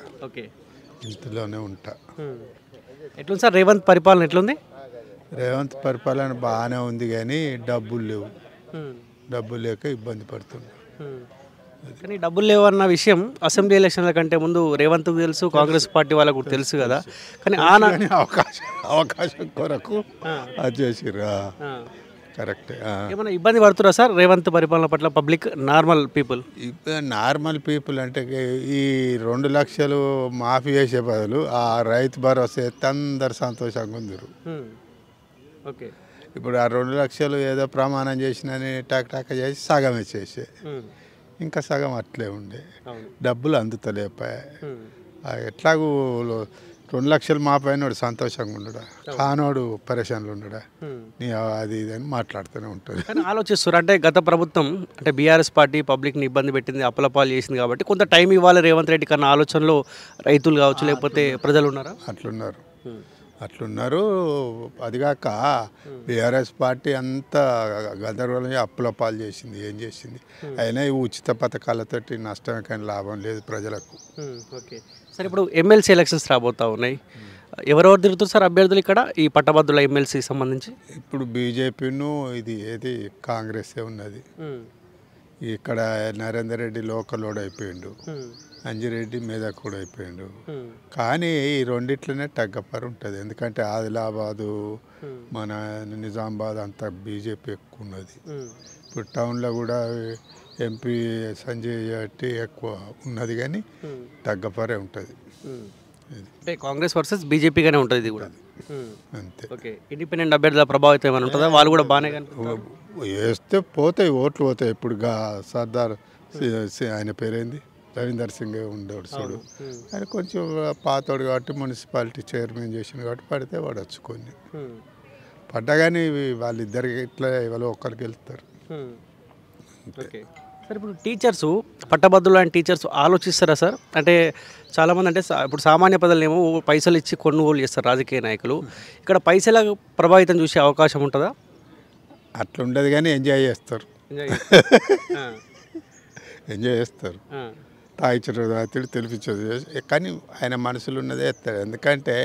ఇంతలోనే ఉంటా. ఎట్లుంది సార్ రేవంత్ పరిపాలన ఎట్లుంది? రేవంత్ పరిపాలన బాగానే ఉంది కానీ డబ్బులు లేవు, డబ్బులు లేక ఇబ్బంది పడుతుంది. కానీ డబ్బులు లేవు అన్న విషయం అసెంబ్లీ ఎలక్షన్ల కంటే ముందు రేవంత్కు తెలుసు, కాంగ్రెస్ పార్టీ వాళ్ళకు తెలుసు కదా. కానీ అవకాశం కొరకు అది చేసిర్రా. కరెక్ట్. ఏమైనా ఇబ్బంది పడుతురా సార్ రేవంత్ పరిపాలన పట్ల public, normal people? Normal people అంటే ఈ 2 లక్షలు మాఫీ చేసే బదులు ఆ రైతు భరోసా ఎత్తే అందరు సంతోషంగా ఉందిరు. ఓకే, ఇప్పుడు ఆ 2 లక్షలు ఏదో ప్రమాణం చేసినని టాక్ చేసి సగం ఇచ్చేసే, ఇంకా సగం అట్లే ఉండే, డబ్బులు అందుతలేపాయి. ఎట్లాగూ 2 లక్షలు మా పైన సంతోషంగా ఉండడా, కానోడు పరేషాన్లు ఉండడా, నీ అది ఇది అని మాట్లాడుతూనే ఉంటుంది. కానీ ఆలోచిస్తారు అంటే గత ప్రభుత్వం అంటే బీఆర్ఎస్ పార్టీ పబ్లిక్ని ఇబ్బంది పెట్టింది, అప్పలపాలు చేసింది కాబట్టి కొంత టైం ఇవ్వాలి రేవంత్ రెడ్డి కన్నా ఆలోచనలో రైతులు కావచ్చు లేకపోతే ప్రజలు ఉన్నారా? అట్లున్నారు. అదిగాక బీఆర్ఎస్ పార్టీ అంతా గందరగోళం అప్పులపాలు చేసింది, ఏం చేసింది. అయినా ఈ ఉచిత పథకాలతోటి నష్టమే కానీ లాభం లేదు ప్రజలకు. ఓకే సార్, ఇప్పుడు ఎమ్మెల్సీ ఎలక్షన్స్ రాబోతా ఉన్నాయి. ఎవరెవరు తిరుగుతారు సార్ అభ్యర్థులు ఇక్కడ ఈ పట్టభద్రుల ఎమ్మెల్సీ సంబంధించి? ఇప్పుడు బీజేపీను ఇది కాంగ్రెసే ఉన్నది. ఇక్కడ నరేందర్ రెడ్డి లోకల్ ఓడ్ అయిపోయిండు, అంజిరెడ్డి మెదక్ కూడా అయిపోయిండు. కానీ ఈ రెండిట్లనే టగ్గపర్ ఉంటుంది. ఎందుకంటే ఆదిలాబాదు మన నిజామాబాద్ అంతా బీజేపీ ఎక్కువ ఉన్నది. ఇప్పుడు టౌన్లో కూడా ఎంపీ సంజయ్ రెడ్డి ఎక్కువ ఉన్నది కానీ టగ్గపరే ఉంటుంది. అంటే కాంగ్రెస్ వర్సెస్ బీజేపీగానే ఉంటుంది ఇది కూడా అంతే. ఓకే, ఇండిపెండెంట్ అభ్యర్థుల ప్రభావితం ఏమైనా ఉంటుందా? వాళ్ళు కూడా బాగానే వేస్తే పోతాయి, ఓట్లు పోతాయి. ఇప్పుడు సర్దార్ ఆయన పేరేంది రవీందర్ సింగ్ ఉండేవాడు చూడు, ఆయన కొంచెం పాతోడు కాబట్టి మున్సిపాలిటీ చైర్మన్ చేసిండు కాబట్టి పడితే వాడు వచ్చుకొని పడ్డా కానీ వాళ్ళిద్దరికి ఇట్లా ఎవరో ఒక్కరికి వెళ్తారు. ఓకే సార్, ఇప్పుడు టీచర్స్ పట్టభద్రులు అండ్ టీచర్స్ ఆలోచిస్తారా సార్? అంటే చాలామంది అంటే ఇప్పుడు సామాన్య ప్రజలనేమో పైసలు ఇచ్చి కొనుగోలు చేస్తారు రాజకీయ నాయకులు, ఇక్కడ పైసల ప్రభావితం చూసే అవకాశం ఉంటుందా? అట్లా ఉండదు కానీ ఎంజాయ్ చేస్తారు. తాగిచ్చడు రాత్రి తెలిపించదు కానీ ఆయన మనసులో ఉన్నదే ఎత్తాడు. ఎందుకంటే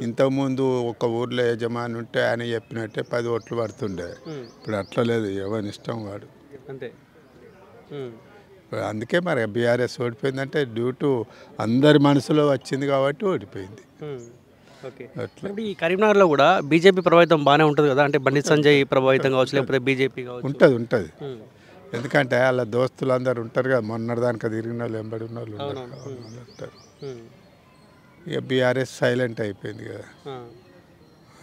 ఇంతకుముందు ఒక ఊర్లో యజమాని ఉంటే ఆయన చెప్పినట్టే 10 ఓట్లు పడుతుండే. ఇప్పుడు అట్లా లేదు, ఎవరి ఇష్టం వాడు అంతే. అందుకే మరి బీఆర్ఎస్ ఓడిపోయిందంటే డ్యూ టు అందరి మనసులో వచ్చింది కాబట్టి ఓడిపోయింది. ఓకే, ఇప్పుడు ఈ కరీంనగర్లో కూడా బీజేపీ ప్రభావితం బాగానే ఉంటుంది కదా. అంటే బండి సంజయ్ ప్రభావితం కావచ్చు లేకపోతే బీజేపీ కావచ్చు. ఉంటుంది ఎందుకంటే వాళ్ళ దోస్తులు అందరు ఉంటారు కదా, మొన్నటిదానికి తిరిగిన వాళ్ళు ఎంబడి ఉన్న వాళ్ళు ఉంటారు. ఇక బీఆర్ఎస్ సైలెంట్ అయిపోయింది కదా,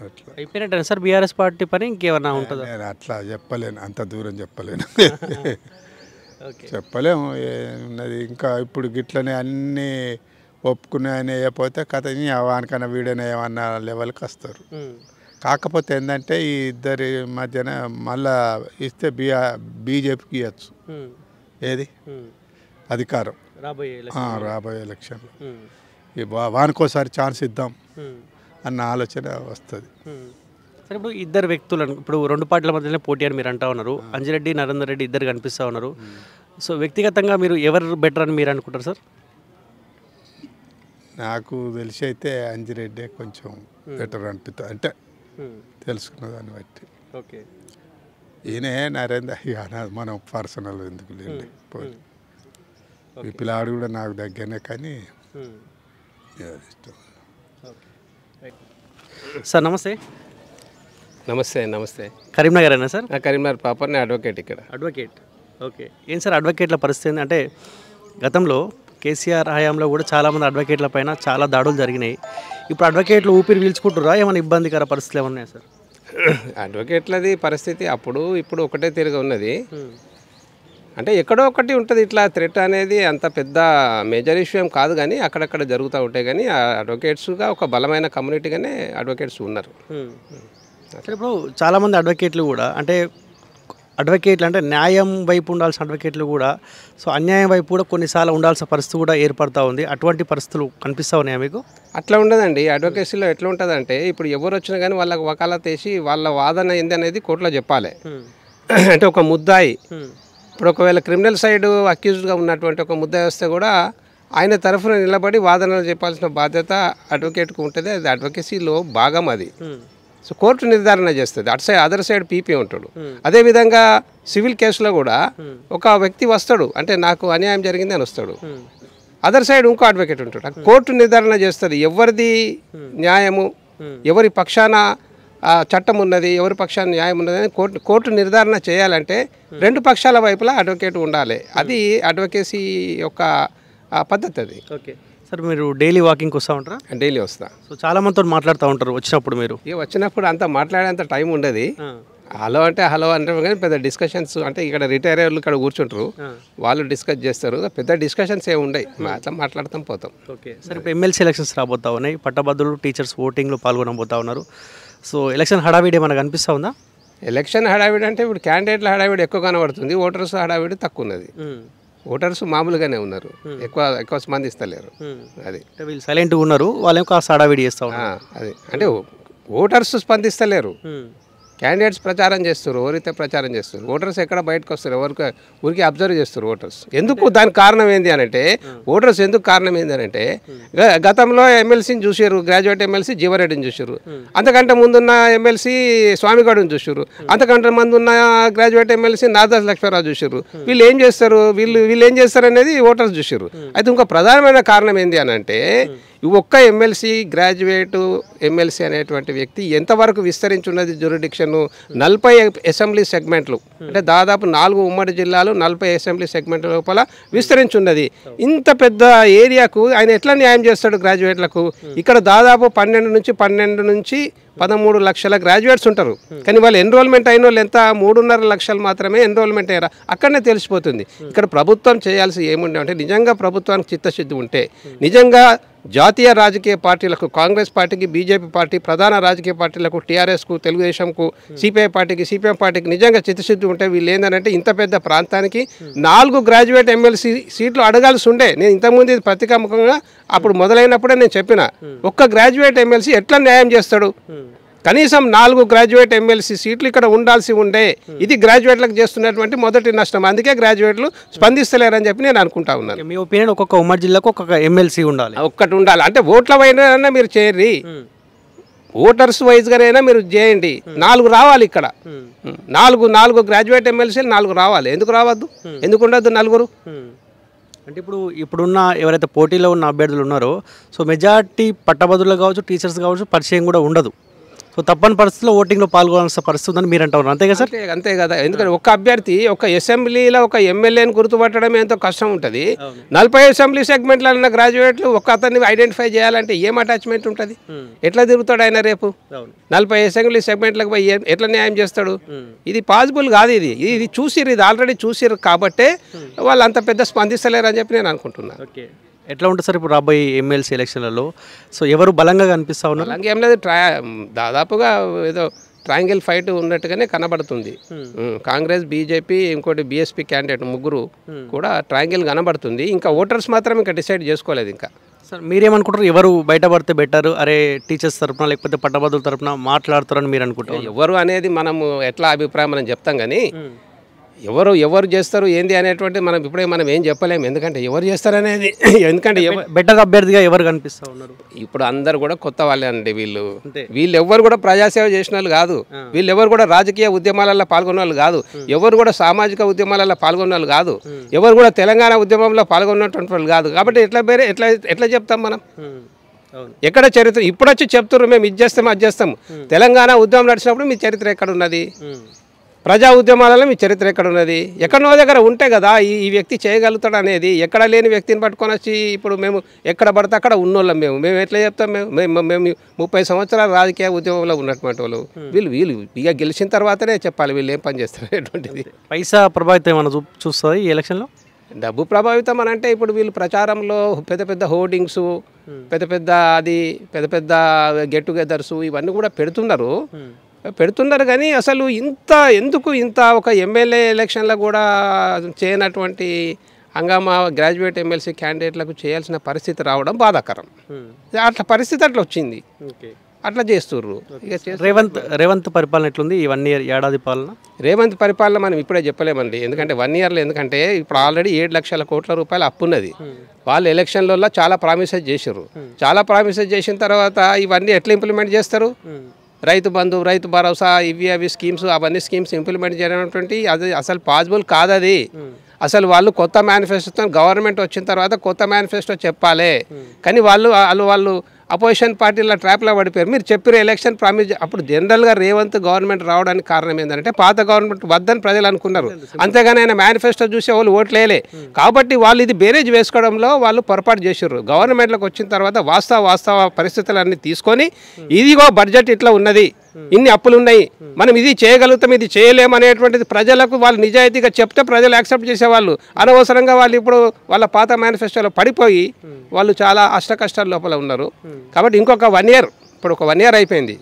అట్లా అయిపోయినట్టే సార్ బీఆర్ఎస్ పార్టీ పని. ఇంకేమన్నా ఉంటుందా? నేను అట్లా చెప్పలేను, అంత దూరం చెప్పలేను. చెప్పలేము ఉన్నది. ఇంకా ఇప్పుడు గిట్లనే అన్నీ ఒప్పుకునే అయిపోతే కథ వానికన్నా వీడనే ఏమన్నా లెవెల్కి వస్తారు. కాకపోతే ఏంటంటే ఈ ఇద్దరి మధ్యన మళ్ళా ఇస్తే బీజేపీకి ఇవ్వచ్చు ఏది అధికారం రాబోయే ఎలక్షన్లో. వానికోసారి ఛాన్స్ ఇద్దాం అన్న ఆలోచన వస్తుంది. సరే, ఇప్పుడు ఇద్దరు వ్యక్తులను ఇప్పుడు 2 పార్టీల మధ్యనే పోటీ అని మీరు అంటా ఉన్నారు. అంజిరెడ్డి నరేందర్ రెడ్డి ఇద్దరు కనిపిస్తూ ఉన్నారు. సో వ్యక్తిగతంగా మీరు ఎవరు బెటర్ అని మీరు అనుకుంటారు సార్? నాకు తెలిసి అయితే అంజిరెడ్డి కొంచెం బెటర్ అనిపిస్తుంది, అంటే తెలుసుకున్న దాన్ని బట్టి. ఓకే, ఈయనే నరేందర్ మనం పర్సనల్ ఎందుకు లేదు, ఈ పిల్లాడు కూడా నాకు దగ్గరనే కానీ ఇష్టం. సార్ నమస్తే. నమస్తే. కరీంనగర్ అయినా సార్? కరీంనగర్ ప్రాపర్, నేను అడ్వకేట్ ఇక్కడ. అడ్వకేట్. ఓకే, ఏం సార్ అడ్వకేట్ల పరిస్థితి అంటే గతంలో కేసీఆర్ హయాంలో కూడా చాలామంది అడ్వకేట్ల పైన చాలా దాడులు జరిగినాయి. ఇప్పుడు అడ్వకేట్లు ఊపిరి పీల్చుకుంటురా, ఏమైనా ఇబ్బందికర పరిస్థితులు ఏమన్నా ఉన్నాయా సార్? అడ్వకేట్లది పరిస్థితి అప్పుడు ఇప్పుడు ఒకటే తిరిగి ఉన్నది. అంటే ఎక్కడో ఒకటి ఉంటుంది ఇట్లా థ్రెట్ అనేది, అంత పెద్ద మేజర్ ఇష్యూ ఏం కాదు, కానీ అక్కడక్కడ జరుగుతూ ఉంటాయి. కానీ ఆ అడ్వకేట్స్గా ఒక బలమైన కమ్యూనిటీగానే అడ్వకేట్స్ ఉన్నారు. సరే, ఇప్పుడు చాలామంది అడ్వకేట్లు కూడా అంటే అడ్వకేట్లు అంటే న్యాయం వైపు ఉండాల్సిన అడ్వకేట్లు కూడా సో అన్యాయం వైపు కూడా కొన్నిసార్లు ఉండాల్సిన పరిస్థితి కూడా ఏర్పడతా ఉంది. అటువంటి పరిస్థితులు కనిపిస్తూ ఉన్నాయా మీకు? అట్లా ఉండదండి. అడ్వకేసీలో ఎట్లా ఉంటుందంటే ఇప్పుడు ఎవరు వచ్చినా కానీ వాళ్ళకి వకాలత్ వేసి వాళ్ళ వాదన ఏంది అనేది కోర్టులో చెప్పాలి. అంటే ఒక ముద్దాయి ఇప్పుడు ఒకవేళ క్రిమినల్ సైడ్ అక్యూజ్డ్గా ఉన్నటువంటి ఒక ముద్దాయి వస్తే కూడా ఆయన తరఫున నిలబడి వాదనలు చెప్పాల్సిన బాధ్యత అడ్వకేట్కు ఉంటుంది. అది అడ్వకేసీలో భాగం అది. సో కోర్టు నిర్ధారణ చేస్తుంది. అటు సైడ్ అదర్ సైడ్ పీపీ ఉంటాడు. అదేవిధంగా సివిల్ కేసులో కూడా ఒక వ్యక్తి వస్తాడు, అంటే నాకు అన్యాయం జరిగింది అని వస్తాడు. అదర్ సైడ్ ఇంకో అడ్వకేట్ ఉంటాడు. కోర్టు నిర్ధారణ చేస్తుంది ఎవరిది న్యాయము, ఎవరి పక్షాన చట్టం ఉన్నది, ఎవరి పక్షాన న్యాయం ఉన్నది అని కోర్టు నిర్ధారణ చేయాలంటే రెండు పక్షాల వైపులా అడ్వకేట్ ఉండాలి. అది అడ్వకేసీ యొక్క పద్ధతి అది. ఓకే సార్, మీరు డైలీ వాకింగ్కి వస్తూ ఉంటారా? డైలీ వస్తా. సో చాలా మందితో మాట్లాడుతూ ఉంటారు వచ్చినప్పుడు. మీరు వచ్చినప్పుడు అంత మాట్లాడేంత టైం ఉండదు. హలో అంటే హలో అంటారు, కానీ పెద్ద డిస్కషన్స్ అంటే ఇక్కడ రిటైర్ అయ్యే వాళ్ళు ఇక్కడ కూర్చుంటారు, వాళ్ళు డిస్కస్ చేస్తారు. పెద్ద డిస్కషన్స్ ఏమి ఉండవు, అట్లా మాట్లాడుతాం పోతాం. ఓకే సార్, ఇప్పుడు ఎమ్మెల్సీ ఎలక్షన్స్ రాబోతా ఉన్నాయి. పట్టభద్రులు టీచర్స్ ఓటింగ్లో పాల్గొనబోతా ఉన్నారు. సో ఎలక్షన్ హడావిడి మనకు అనిపిస్తూ ఉందా? ఎలక్షన్ హడావిడి అంటే ఇప్పుడు క్యాండిడేట్ల హడావిడి ఎక్కువ కనబడుతుంది, ఓటర్స్ హడావిడి తక్కువ ఉన్నది. ఓటర్స్ మామూలుగానే ఉన్నారు, ఎక్కువ స్పందిస్తలేరు. అది వీళ్ళు సైలెంట్గా ఉన్నారు, వాళ్ళు కాస్త హడావిడి చేస్తూ ఉన్నారు. అది అంటే ఓటర్స్ స్పందిస్తలేరు, క్యాండిడేట్స్ ప్రచారం చేస్తారు, ఎవరైతే ప్రచారం చేస్తారు. ఓటర్స్ ఎక్కడ బయటకు వస్తారు, ఊరికి అబ్జర్వ్ చేస్తారు ఓటర్స్. ఎందుకు దానికి కారణం ఏంది అని అంటే, ఓటర్స్ ఎందుకు కారణం ఏంది అని అంటే, గతంలో ఎమ్మెల్సీని చూసారు, గ్రాడ్యుయేట్ ఎమ్మెల్సీ జీవారెడ్డిని చూసారు, అంతకంటే ముందున్న ఎమ్మెల్సీ స్వామిగౌడ్ని చూసారు, అంతకంటే ముందున్న గ్రాడ్యుయేట్ ఎమ్మెల్సీ నాదాస్ లక్ష్మీరావు చూసారు. వీళ్ళు ఏం చేస్తారు, వీళ్ళు ఏం చేస్తారు అనేది ఓటర్స్ చూసారు. అయితే ఇంకో ప్రధానమైన కారణం ఏంది అని అంటే, ఒక్క ఎమ్మెల్సీ గ్రాడ్యుయేట్ ఎమ్మెల్సీ అనేటువంటి వ్యక్తి ఎంతవరకు విస్తరించున్నది జ్యూరిడిక్షన్ 40 అసెంబ్లీ సెగ్మెంట్లు, అంటే దాదాపు 4 ఉమ్మడి జిల్లాలు 40 అసెంబ్లీ సెగ్మెంట్ల లోపల విస్తరించున్నది. ఇంత పెద్ద ఏరియాకు ఆయన ఎట్లా న్యాయం చేస్తాడు గ్రాడ్యుయేట్లకు? ఇక్కడ దాదాపు 12 నుంచి 13 లక్షల గ్రాడ్యుయేట్స్ ఉంటారు, కానీ వాళ్ళు ఎన్రోల్మెంట్ అయిన వాళ్ళు ఎంత? 3.5 లక్షలు మాత్రమే ఎన్రోల్మెంట్ అయ్యారా? అక్కడనే తెలిసిపోతుంది. ఇక్కడ ప్రభుత్వం చేయాల్సి ఏముండే అంటే, నిజంగా ప్రభుత్వానికి చిత్తశుద్ధి ఉంటే, నిజంగా జాతీయ రాజకీయ పార్టీలకు, కాంగ్రెస్ పార్టీకి, బీజేపీ పార్టీ, ప్రధాన రాజకీయ పార్టీలకు, టీఆర్ఎస్కు, తెలుగుదేశంకు, సిపిఐ పార్టీకి నిజంగా చిత్తశుద్ధి ఉంటే వీళ్ళు ఏంటంటే ఇంత పెద్ద ప్రాంతానికి 4 గ్రాడ్యుయేట్ ఎమ్మెల్సీ సీట్లు అడగాల్సి ఉండే. నేను ఇంతకుముందు ఇది పత్రికాముఖంగా అప్పుడు మొదలైనప్పుడే నేను చెప్పిన, ఒక్క గ్రాడ్యుయేట్ ఎమ్మెల్సీ ఎట్లా న్యాయం చేస్తాడు? కనీసం 4 గ్రాడ్యుయేట్ ఎమ్మెల్సీ సీట్లు ఇక్కడ ఉండాల్సి ఉండే. ఇది గ్రాడ్యుయేట్లకు చేస్తున్నటువంటి మొదటి నష్టం. అందుకే గ్రాడ్యుయేట్లు స్పందిస్తలేరని చెప్పి నేను అనుకుంటా ఉన్నాను. మీ ఒపీనియన్ ఒక్కొక్క ఉమ్మడి జిల్లాకు ఒక్కొక్క ఎమ్మెల్సీ ఉండాలి, ఒక్కటి ఉండాలి. అంటే ఓట్ల వైనా మీరు చేయర్రి, ఓటర్స్ వైజ్గానైనా మీరు చేయండి. 4 రావాలి ఇక్కడ, 4 గ్రాడ్యుయేట్ ఎమ్మెల్సీలు 4 రావాలి. ఎందుకు రావద్దు, ఎందుకు ఉండద్దు 4? అంటే ఇప్పుడున్న ఎవరైతే పోటీలో ఉన్న అభ్యర్థులు ఉన్నారో, సో మెజార్టీ పట్టభద్రులు కావచ్చు, టీచర్స్ కావచ్చు, పరిచయం కూడా ఉండదు. సో తప్పని పరిస్థితుల్లో ఓటింగ్లో పాల్గొనాల్సిన పరిస్థితి ఉందని మీరు అంటారు, అంతే కదా సార్? అంతే కదా. ఎందుకంటే ఒక అభ్యర్థి ఒక అసెంబ్లీలో ఒక ఎమ్మెల్యేని గుర్తుపట్టడం ఎంతో కష్టం ఉంటుంది. 40 అసెంబ్లీ సెగ్మెంట్లో ఉన్న గ్రాడ్యుయేట్లు ఒక అతన్ని ఐడెంటిఫై చేయాలంటే ఏం అటాచ్మెంట్ ఉంటుంది? ఎట్లా తిరుగుతాడు ఆయన రేపు? 40 అసెంబ్లీ సెగ్మెంట్లకు పోయి ఎట్లా న్యాయం చేస్తాడు? ఇది పాసిబుల్ కాదు. ఇది చూసిర్రు, ఇది ఆల్రెడీ చూసిర్రు కాబట్టే వాళ్ళు అంత పెద్ద స్పందిస్తలేరు అని చెప్పి నేను అనుకుంటున్నాను. ఓకే, ఎట్లా ఉంటుంది సార్ ఇప్పుడు రాబోయే ఎమ్మెల్సీ ఎలక్షన్లలో? సో ఎవరు బలంగా కనిపిస్తూ ఉన్నారు? అలాగే ఏం లేదు, దాదాపుగా ఏదో ట్రయాంగిల్ ఫైట్ ఉన్నట్టుగానే కనబడుతుంది. కాంగ్రెస్, బీజేపీ, ఇంకోటి బీఎస్పీ క్యాండిడేట్ ముగ్గురు కూడా ట్రయాంగిల్ కనబడుతుంది. ఇంకా ఓటర్స్ మాత్రం ఇంకా డిసైడ్ చేసుకోలేదు. ఇంకా సార్ మీరేమనుకుంటారు, ఎవరు బయటపడితే బెటర్? అరే టీచర్స్ తరఫున లేకపోతే పట్టభద్రుల తరఫున మాట్లాడతారని మీరు అనుకుంటారు? ఎవరు అనేది మనము ఎట్లా అభిప్రాయం మనం చెప్తాం, కానీ ఎవరు చేస్తారు ఏంది అనేటువంటి మనం ఏం చెప్పలేము. ఎందుకంటే ఎవరు చేస్తారనేది, ఎందుకంటే బెటర్ అభ్యర్థిగా ఎవరు కనిపిస్తూ ఉన్నారు? ఇప్పుడు అందరు కూడా కొత్త వాళ్ళే అండి. వీళ్ళు ఎవరు కూడా ప్రజాసేవ చేసిన వాళ్ళు కాదు, వీళ్ళు ఎవరు కూడా రాజకీయ ఉద్యమాలలో పాల్గొన్న వాళ్ళు కాదు, ఎవరు కూడా సామాజిక ఉద్యమాలలో పాల్గొన్న వాళ్ళు కాదు, ఎవరు కూడా తెలంగాణ ఉద్యమంలో పాల్గొన్నటువంటి వాళ్ళు కాదు. కాబట్టి ఎట్లా చెప్తాం మనం? ఎక్కడ చరిత్ర? ఇప్పుడు వచ్చి చెప్తున్నారు మేము ఇది చేస్తాము అది చేస్తాము. తెలంగాణ ఉద్యమం నడిచినప్పుడు మీ చరిత్ర ఎక్కడ ఉన్నది? ప్రజా ఉద్యమాలలో మీ చరిత్ర ఎక్కడ ఉన్నది? ఎక్కడో దగ్గర ఉంటే కదా ఈ వ్యక్తి చేయగలుగుతాడు అనేది. ఎక్కడ లేని వ్యక్తిని పట్టుకొని వచ్చి ఇప్పుడు మేము ఎక్కడ పడితే అక్కడ ఉన్నోళ్ళం. మేము ఎట్లా చెప్తాం? మేము 30 సంవత్సరాల రాజకీయ ఉద్యమంలో ఉన్నటువంటి వాళ్ళు. వీళ్ళు ఇక గెలిచిన తర్వాతనే చెప్పాలి వీళ్ళు ఏం పని చేస్తారు అటువంటిది. పైసా ప్రభావితం ఏమైనా చూస్తుంది ఈ ఎలక్షన్లో? డబ్బు ప్రభావితం అని అంటే ఇప్పుడు వీళ్ళు ప్రచారంలో పెద్ద పెద్ద హోర్డింగ్స్, పెద్ద పెద్ద గెట్ టుగెదర్స్ ఇవన్నీ కూడా పెడుతున్నారు కానీ అసలు ఎందుకు ఒక ఎమ్మెల్యే ఎలక్షన్లో కూడా చేయనటువంటి హంగామా గ్రాడ్యుయేట్ ఎమ్మెల్సీ క్యాండిడేట్లకు చేయాల్సిన పరిస్థితి రావడం బాధాకరం. అట్లా పరిస్థితి అట్లా వచ్చింది, అట్లా చేస్తుర్రు. ఇక రేవంత్ పరిపాలన ఎట్లుంది ఈ 1 year ఏడాది పాలన? రేవంత్ పరిపాలన మనం ఇప్పుడే చెప్పలేమండి. ఎందుకంటే 1 yearలో ఎందుకంటే ఇప్పుడు ఆల్రెడీ 7 లక్షల కోట్ల రూపాయలు అప్పున్నది. వాళ్ళు ఎలక్షన్లలో చాలా ప్రామిసెస్ చేసారు. చాలా ప్రామిసెస్ చేసిన తర్వాత ఇవన్నీ ఎట్లా ఇంప్లిమెంట్ చేస్తారు? రైతు బంధు, రైతు భరోసా, అవి స్కీమ్స్, అవన్నీ స్కీమ్స్ ఇంప్లిమెంట్ చేయనటువంటి అది అసలు పాసిబుల్ కాదది. అసలు వాళ్ళు కొత్త మేనిఫెస్టోతో గవర్నమెంట్ వచ్చిన తర్వాత కొత్త మేనిఫెస్టో చెప్పాలి. కానీ వాళ్ళు అపోజిషన్ పార్టీల ట్రాప్లో పడిపోయారు. మీరు చెప్పారు ఎలక్షన్ ప్రామిస్. అప్పుడు జనరల్గా రేవంత్ గవర్నమెంట్ రావడానికి కారణం ఏంటంటే పాత గవర్నమెంట్ వద్దని ప్రజలు అనుకున్నారు. అంతేగాని ఆయన మేనిఫెస్టో చూసే వాళ్ళు ఓట్లేలే. కాబట్టి వాళ్ళు ఇది బేరేజ్ వేసుకోవడంలో వాళ్ళు పొరపాటు చేసారు. గవర్నమెంట్లోకి వచ్చిన తర్వాత వాస్తవ పరిస్థితులన్నీ తీసుకొని ఇదిగో బడ్జెట్ ఇట్లా ఉన్నది, ఇన్ని అప్పులు ఉన్నాయి, మనం ఇది చేయగలుగుతాం, ఇది చేయలేము అనేటువంటిది ప్రజలకు వాళ్ళు నిజాయితీగా చెప్తే ప్రజలు యాక్సెప్ట్ చేసేవాళ్ళు. అనవసరంగా వాళ్ళు ఇప్పుడు వాళ్ళ పాత మేనిఫెస్టోలో పడిపోయి వాళ్ళు చాలా అష్టకష్టాల లోపల ఉన్నారు. కాబట్టి ఇంకొక 1 year, ఇప్పుడు ఒక 1 year అయిపోయింది,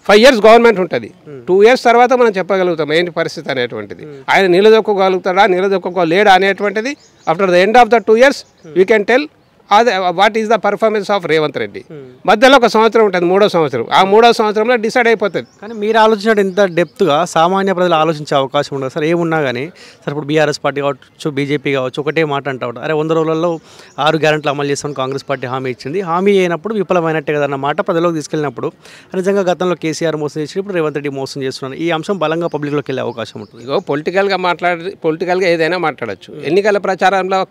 5 years గవర్నమెంట్ ఉంటుంది. 2 years తర్వాత మనం చెప్పగలుగుతాం ఏంటి పరిస్థితి అనేటువంటిది. ఆయన నిలదొక్కగలుగుతాడా నిలదొక్కలేడా అనేటువంటిది after the end of the 2 years we can tell అదే what is the performance of Revanth Reddy. మధ్యలో ఒక సంవత్సరం ఉంటుంది, 3వ సంవత్సరం. ఆ 3వ సంవత్సరంలో డిసైడ్ అయిపోతుంది. కానీ మీరు ఆలోచించినట్టు ఇంత డెప్త్గా సామాన్య ప్రజలు ఆలోచించే అవకాశం ఉండదు సార్. ఏమున్నా కానీ సార్ ఇప్పుడు బీఆర్ఎస్ పార్టీ కావచ్చు, బీజేపీ కావచ్చు, ఒకటే మాట అంటా ఉంటారు, అరే 100 రోజులలో 6 గ్యారెంట్లు అమలు చేస్తామని కాంగ్రెస్ పార్టీ హామీ ఇచ్చింది. హామీ అయినప్పుడు విఫలమైనట్టే కదన్న మాట ప్రజలకు తీసుకెళ్ళినప్పుడు నిజంగా గతంలో కేసీఆర్ మోసం చేసినప్పుడు రేవంత్ రెడ్డి మోసం చేస్తున్నాను, ఈ అంశం బలంగా పబ్లిక్లోకి వెళ్ళే అవకాశం ఉంటుంది. ఇగో పొలిటికల్గా ఏదైనా మాట్లాడచ్చు. ఎన్నికల ప్రచారంలో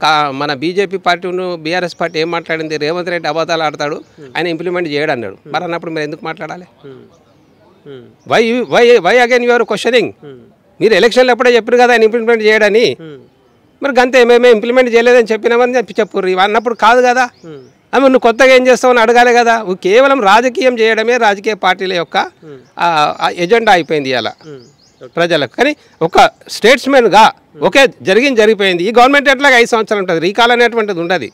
మన బీజేపీ పార్టీను బీఆర్ఎస్ పార్టీ ఏం మాట్లాడింది? రేవంత్ రెడ్డి అబద్ధాలు ఆడతాడు, ఆయన ఇంప్లిమెంట్ చేయడు అన్నాడు. మరి అన్నప్పుడు మీరు ఎందుకు మాట్లాడాలి? Why again your questioning? మీరు ఎలక్షన్లు ఎప్పుడే చెప్పారు కదా ఆయన ఇంప్లిమెంట్ చేయడని. మరి గంతే మేమే ఇంప్లిమెంట్ చేయలేదని చెప్పినామని చెప్పుర్రు అన్నప్పుడు కాదు కదా. నువ్వు కొత్తగా ఏం చేస్తావని అడగాలి కదా. కేవలం రాజకీయం చేయడమే రాజకీయ పార్టీల యొక్క ఎజెండా అయిపోయింది ఇలా ప్రజలకు. కానీ ఒక స్టేట్స్మెన్గా ఓకే జరిగిపోయింది. ఈ గవర్నమెంట్ ఎట్లాగా 5 సంవత్సరాలు ఉంటుంది, రీకాల్ అనేటువంటిది ఉండదు.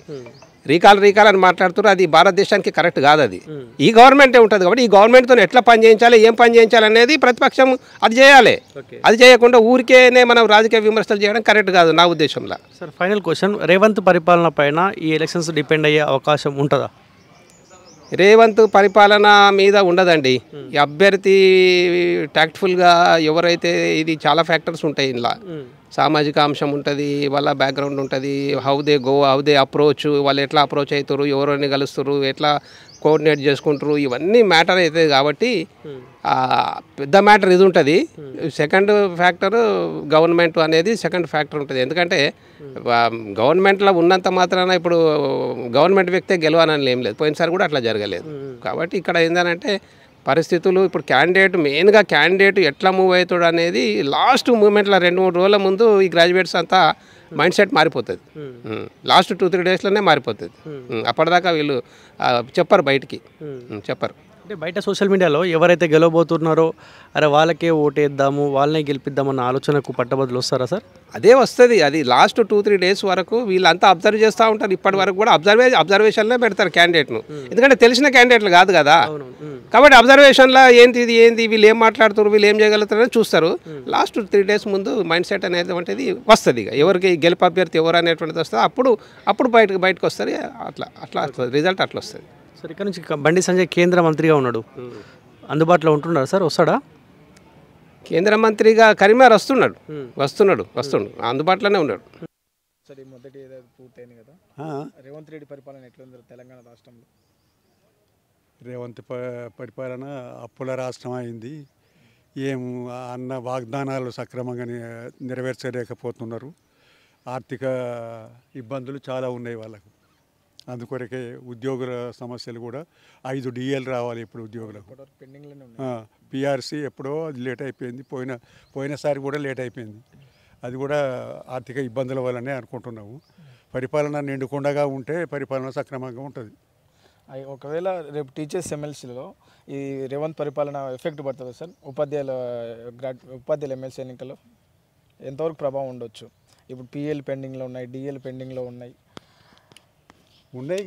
రీకాల్ అని మాట్లాడుతారు, అది భారతదేశానికి కరెక్ట్ కాదు. అది ఈ గవర్నమెంటే ఉంటుంది. కాబట్టి ఈ గవర్నమెంట్తో ఎట్లా పని చేయించాలి, ఏం పని చేయించాలి అనేది ప్రతిపక్షం అది చేయాలి. అది చేయకుండా ఊరికేనే మనం రాజకీయ విమర్శలు చేయడం కరెక్ట్ కాదు నా ఉద్దేశంలో. సార్ ఫైనల్ క్వశ్చన్, రేవంత్ పరిపాలన పైన ఈ ఎలక్షన్స్ డిపెండ్ అయ్యే అవకాశం ఉంటుందా? రేవంత్ పరిపాలన మీద ఉండదండి. ఈ అభ్యర్థి టాక్ట్ఫుల్గా ఎవరైతే, ఇది చాలా ఫ్యాక్టర్స్ ఉంటాయి ఇందులో. సామాజిక అంశం ఉంటుంది, వాళ్ళ బ్యాక్గ్రౌండ్ ఉంటుంది, హౌ దే అప్రోచ్, వాళ్ళు ఎట్లా అప్రోచ్ అవుతారు, ఎవరిని కలుస్తారు, ఎట్లా కోఆర్డినేట్ చేసుకుంటారు, ఇవన్నీ మ్యాటర్ అవుతుంది. కాబట్టి పెద్ద మ్యాటర్ ఇది ఉంటుంది. సెకండ్ ఫ్యాక్టర్ గవర్నమెంట్ అనేది సెకండ్ ఫ్యాక్టర్ ఉంటుంది. ఎందుకంటే గవర్నమెంట్లో ఉన్నంత మాత్రాన ఇప్పుడు గవర్నమెంట్ వ్యక్తే గెలవాలని ఏం లేదు. పోయినసారి కూడా అట్లా జరగలేదు. కాబట్టి ఇక్కడ ఏంటంటే పరిస్థితులు ఇప్పుడు మెయిన్గా క్యాండిడేట్ ఎట్లా మూవ్ అవుతాడు అనేది లాస్ట్ మూమెంట్లో 2-3 రోజుల ముందు ఈ గ్రాడ్యుయేట్స్ అంతా మైండ్ సెట్ మారిపోతుంది. లాస్ట్ 2-3 డేస్లోనే మారిపోతుంది. అప్పటిదాకా వీళ్ళు చెప్పరు, బయటికి చెప్పరు. అంటే బయట సోషల్ మీడియాలో ఎవరైతే గెలవబోతున్నారో అరే వాళ్ళకే ఓటేద్దాము, వాళ్ళనే గెలిపిద్దామన్న ఆలోచనకు పట్టబదులు వస్తారా సార్? అదే వస్తుంది. అది లాస్ట్ 2-3 డేస్ వరకు వీళ్ళంతా అబ్జర్వ్ చేస్తూ ఉంటారు. ఇప్పటి వరకు కూడా అబ్జర్వేషన్లో పెడతారు క్యాండిడేట్ను. ఎందుకంటే తెలిసిన క్యాండిడేట్లు కాదు కదా. కాబట్టి అబ్జర్వేషన్లో ఏంది వీళ్ళు ఏం మాట్లాడుతారు, వీళ్ళు ఏం చేయగలుగుతారని చూస్తారు. లాస్ట్ 3 డేస్ ముందు మైండ్ సెట్ అనేటువంటిది వస్తుంది. ఇక ఎవరికి గెలుపు అభ్యర్థి ఎవరు అనేటువంటిది వస్తుంది. అప్పుడు బయటకు వస్తుంది. అట్లా రిజల్ట్ అట్లా వస్తుంది. సార్ ఇక్కడ నుంచి బండి సంజయ్ కేంద్ర మంత్రిగా ఉన్నాడు, అందుబాటులో ఉంటున్నాడు సార్? వస్తాడా? కేంద్ర మంత్రిగా కరీంనగర్ వస్తున్నాడు, అందుబాటులోనే ఉన్నాడు. సరే, మొదటి ఏడాది పూర్తయింది కదా, రేవంత్ రెడ్డి పరిపాలన ఎట్లుంది తెలంగాణ రాష్ట్రంలో? రేవంత్ పరిపాలన అప్పుల రాష్ట్రం అయింది. ఏం అన్న వాగ్దానాలు సక్రమంగా నెరవేర్చలేకపోతున్నారు. ఆర్థిక ఇబ్బందులు చాలా ఉన్నాయి వాళ్ళకు. అందుకొరకే ఉద్యోగుల సమస్యలు కూడా 5 డిఏలు రావాలి ఇప్పుడు ఉద్యోగులకు. ఇప్పటివరకు పెండింగ్లోనే ఉన్నాయి. పిఆర్సీ ఎప్పుడో అది లేట్ అయిపోయింది, పోయినసారి కూడా లేట్ అయిపోయింది. అది కూడా ఆర్థిక ఇబ్బందుల వల్లనే అనుకుంటున్నాము. పరిపాలన నిండుకుండగా ఉంటే పరిపాలన సక్రమంగా ఉంటుంది. ఒకవేళ రేపు టీచర్స్ ఎమ్మెల్సీలో ఈ రేవంత్ పరిపాలన ఎఫెక్ట్ పడుతుంది సార్ ఉపాధ్యాయుల ఎమ్మెల్సీ ఎన్నికల్లో ఎంతవరకు ప్రభావం ఉండొచ్చు? ఇప్పుడు పిఎల్ పెండింగ్లో ఉన్నాయి, డిఎల్ పెండింగ్లో ఉన్నాయి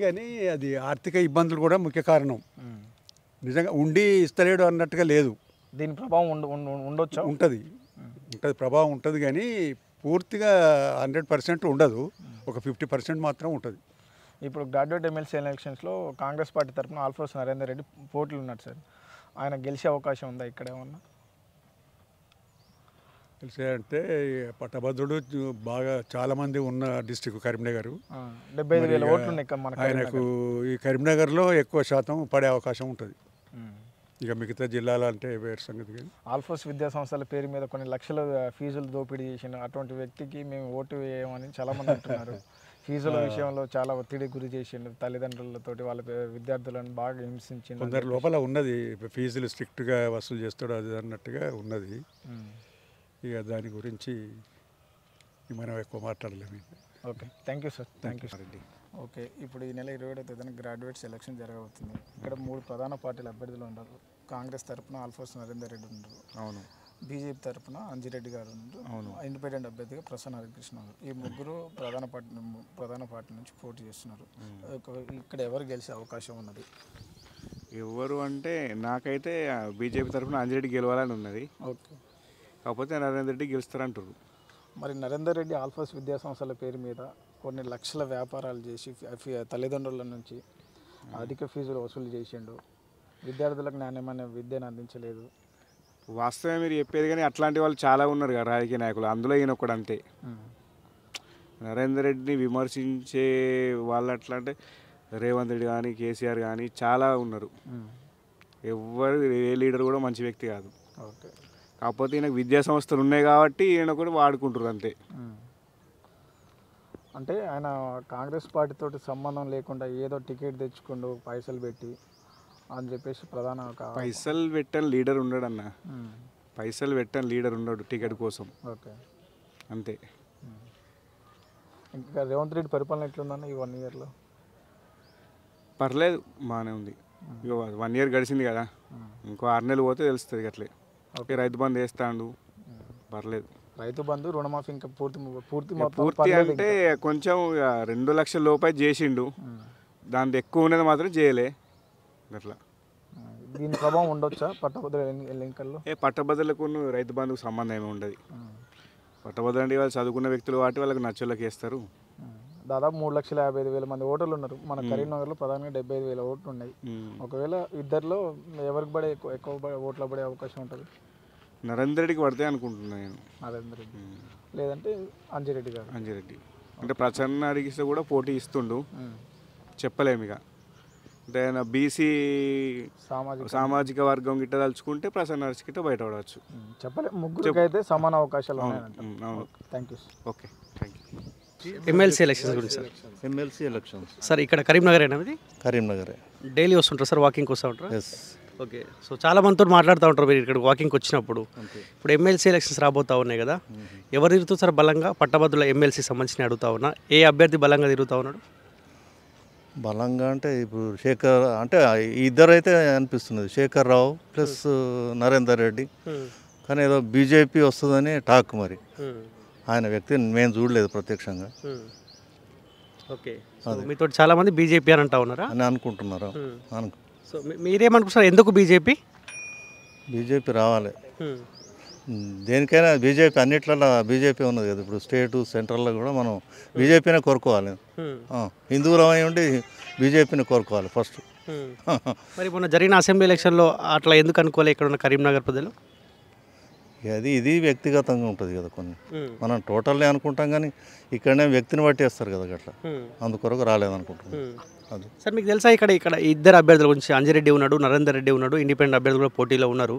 కానీ అది ఆర్థిక ఇబ్బందులు కూడా ముఖ్య కారణం. నిజంగా ఉండి ఇస్తలేడు అన్నట్టుగా లేదు. దీని ప్రభావం ఉండొచ్చా? ఉంటుంది ప్రభావం ఉంటుంది, కానీ పూర్తిగా 100% ఉండదు. ఒక 50% మాత్రం ఉంటుంది. ఇప్పుడు గ్రాడ్యుయేట్ ఎమ్మెల్సీ ఎలక్షన్స్లో కాంగ్రెస్ పార్టీ తరఫున ఆల్ఫోర్స్ నరేందర్ రెడ్డి పోటీలు ఉన్నాడు సార్. ఆయన గెలిచే అవకాశం ఉందా ఇక్కడ ఏమన్నా? అంటే పట్టభద్రుడు బాగా చాలామంది ఉన్న డిస్టిక్ కరీంనగర్. 75,000 ఓట్లు ఉన్నాయి మన ఆయనకు ఈ కరీంనగర్లో ఎక్కువ శాతం పడే అవకాశం ఉంటుంది. ఇక మిగతా జిల్లాలు అంటే వేరే సంగతి. కానీ ఆల్ఫోర్స్ విద్యా సంస్థల పేరు మీద కొన్ని లక్షల ఫీజులు దోపిడీ చేసిన అటువంటి వ్యక్తికి మేము ఓటు వేయమని చాలామంది అంటున్నారు. ఫీజుల విషయంలో చాలా ఒత్తిడి గురి చేసిండు, తల్లిదండ్రులతోటి వాళ్ళ విద్యార్థులను బాగా హింసించిండు. కొందరు లోపల ఉన్నది ఫీజులు స్ట్రిక్ట్గా వసూలు చేస్తాడు అది అన్నట్టుగా ఉన్నది. ఇక దాని గురించి మనం ఎక్కువ మాట్లాడలేము. Okay, thank you sir. Thank you sir. Okay, ఇప్పుడు ఈ నెల 27వ తేదీన గ్రాడ్యుయేట్స్ ఎలక్షన్ జరగబోతుంది. ఇక్కడ 3 ప్రధాన పార్టీల అభ్యర్థులు ఉన్నారు. కాంగ్రెస్ తరఫున ఆల్ఫోర్స్ నరేందర్ రెడ్డి ఉన్నారు. అవును. బీజేపీ తరఫున అంజిరెడ్డి గారు ఉన్నారు. అవును. ఇండిపెండెంట్ అభ్యర్థిగా ప్రసన్న హరికృష్ణ గారు. ఈ ముగ్గురు ప్రధాన పార్టీ నుంచి పోటీ చేస్తున్నారు. ఇక్కడ ఎవరు గెలిచే అవకాశం ఉన్నది? ఎవరు అంటే నాకైతే బీజేపీ తరఫున అంజిరెడ్డి గెలవాలని ఉన్నది. ఓకే, కాకపోతే నరేందర్ రెడ్డి గెలుస్తారంటారు. మరి నరేందర్ రెడ్డి ఆల్ఫోస్ విద్యా సంస్థల పేరు మీద కొన్ని లక్షల వ్యాపారాలు చేసి తల్లిదండ్రుల నుంచి అధిక ఫీజులు వసూలు చేసిండు. విద్యార్థులకు నాణ్యమైన విద్యను అందించలేదు. వాస్తవమే మీరు చెప్పేది, కానీ అట్లాంటి వాళ్ళు చాలా ఉన్నారు కదా రాజకీయ నాయకులు. అందులో ఈయన ఒకడు అంతే. నరేందర్ రెడ్డిని విమర్శించే వాళ్ళు అట్లా అంటే రేవంత్ రెడ్డి కానీ కేసీఆర్ కానీ చాలా ఉన్నారు. ఎవరు ఏ లీడర్ కూడా మంచి వ్యక్తి కాదు. ఓకే, కాకపోతే ఈయనకు విద్యా సంస్థలు ఉన్నాయి కాబట్టి ఈయన కూడా వాడుకుంటారు అంతే. అంటే ఆయన కాంగ్రెస్ పార్టీతో సంబంధం లేకుండా ఏదో టికెట్ తెచ్చుకుండు పైసలు పెట్టి అని చెప్పేసి పైసలు పెట్టని లీడర్ ఉండడు అన్న. పైసలు పెట్టని లీడర్ ఉండడు టికెట్ కోసం. ఓకే, అంతే. ఇంకా రేవంత్ రెడ్డి పరిపాలన ఎట్లుందన్న ఈ 1 ఇయర్లో? పర్లేదు, బాగానే ఉంది. ఇక 1 ఇయర్ గడిచింది కదా, ఇంకో 6 నెలలు పోతే తెలుస్తుంది. అట్లే రైతు బంధు వేస్తాడు, పర్లేదు. రైతు బంధు రుణమాఫీ ఇంకా పూర్తి అంటే కొంచెం 2 లక్షల లోపే చేసిండు. దాంట్లో ఎక్కువ ఉన్నది మాత్రం చేయలే. అట్లా దీని ప్రభావం ఉండొచ్చా పట్టభద్రుల ఎన్నికల్లో? పట్టభద్రులకు రైతు బంధుకు సంబంధం ఏమి ఉండదు. పట్టభద్రులు అంటే వాళ్ళు చదువుకున్న వ్యక్తులు వాటి వాళ్ళకి నచ్చోళ్ళకి వేస్తారు. దాదాపు 3,55,000 మంది ఓటర్లు ఉన్నారు మన కరీంనగర్లో. ప్రధానంగా 75,000 ఓట్లు ఉన్నాయి. ఒకవేళ ఇద్దరిలో ఎవరికి పడే ఎక్కువ ఓట్ల పడే అవకాశం ఉంటుంది? నరేందర్ రెడ్డికి పడతాయి అనుకుంటున్నాను నేను. నరేందర్ రెడ్డి లేదంటే అంజిరెడ్డి గారు. అంజిరెడ్డి అంటే ప్రసన్న అడిగిస్తే కూడా పోటీ ఇస్తుండు, చెప్పలేము. ఇక అంటే ఆయన బీసీ సామాజిక వర్గం గిట్ట తలుచుకుంటే ప్రసన్న గిట్ట బయటపడవచ్చు. చెప్పలేము. ముగ్గురికి అయితే సమాన అవకాశాలు ఉన్నాయంట. Thank you. Okay, thank you. MLC elections గురించి సార్. ఎమ్మెల్సీ ఎలక్షన్స్ సార్ ఇక్కడ కరీంనగరేనా ఇది? కరీంనగరే. డైలీ వస్తుంటారు సార్, వాకింగ్కి వస్తూ ఉంటారు? ఎస్. ఓకే, సో చాలా మందితో మాట్లాడుతూ ఉంటారు మీరు ఇక్కడ వాకింగ్కి వచ్చినప్పుడు. ఇప్పుడు ఎమ్మెల్సీ ఎలక్షన్స్ రాబోతూ ఉన్నాయి కదా, ఎవరు తిరుగుతారు సార్ బలంగా? పట్టభద్రుల ఎమ్మెల్సీ సంబంధించి అడుగుతా ఉన్నా, ఏ అభ్యర్థి బలంగా తిరుగుతూ ఉన్నాడు? బలంగా అంటే ఇప్పుడు శేఖర్ అంటే ఇద్దరు అయితే అనిపిస్తున్నది, శేఖర్ రావు ప్లస్ నరేందర్ రెడ్డి. కానీ ఏదో బీజేపీ వస్తుందని టాక్. మరి ఆయన వ్యక్తి మేము చూడలేదు ప్రత్యక్షంగా. ఓకే, మీతో చాలా మంది బీజేపీ అని అంటా ఉన్నారా అని అనుకుంటున్నారు. సో మీరేమనుకుంటున్నారు, ఎందుకు బీజేపీ రావాలి? దేనికైనా బీజేపీ అన్నిట్లలో బీజేపీ ఉన్నది కదా. ఇప్పుడు స్టేటు సెంట్రల్లో కూడా మనం బీజేపీనే కోరుకోవాలి. హిందువులమై ఉండి బీజేపీని కోరుకోవాలి ఫస్ట్. మరి మొన్న జరిగిన అసెంబ్లీ ఎలక్షన్లో అట్లా ఎందుకు అనుకోలే ఇక్కడ ఉన్న కరీంనగర్ ప్రజలు? ఇది వ్యక్తిగతంగా ఉంటుంది కదా. కొన్ని మనం టోటల్లీ అనుకుంటాం, కానీ ఇక్కడనే వ్యక్తిని బట్టి వేస్తారు కదా అట్లా. అందుకొరకు రాలేదనుకుంటున్నాం. అది సార్ మీకు తెలుసా ఇక్కడ ఇద్దరు అభ్యర్థుల గురించి? అంజిరెడ్డి ఉన్నాడు, నరేందర్ రెడ్డి ఉన్నాడు, ఇండిపెండెంట్ అభ్యర్థులు కూడా పోటీలో ఉన్నారు.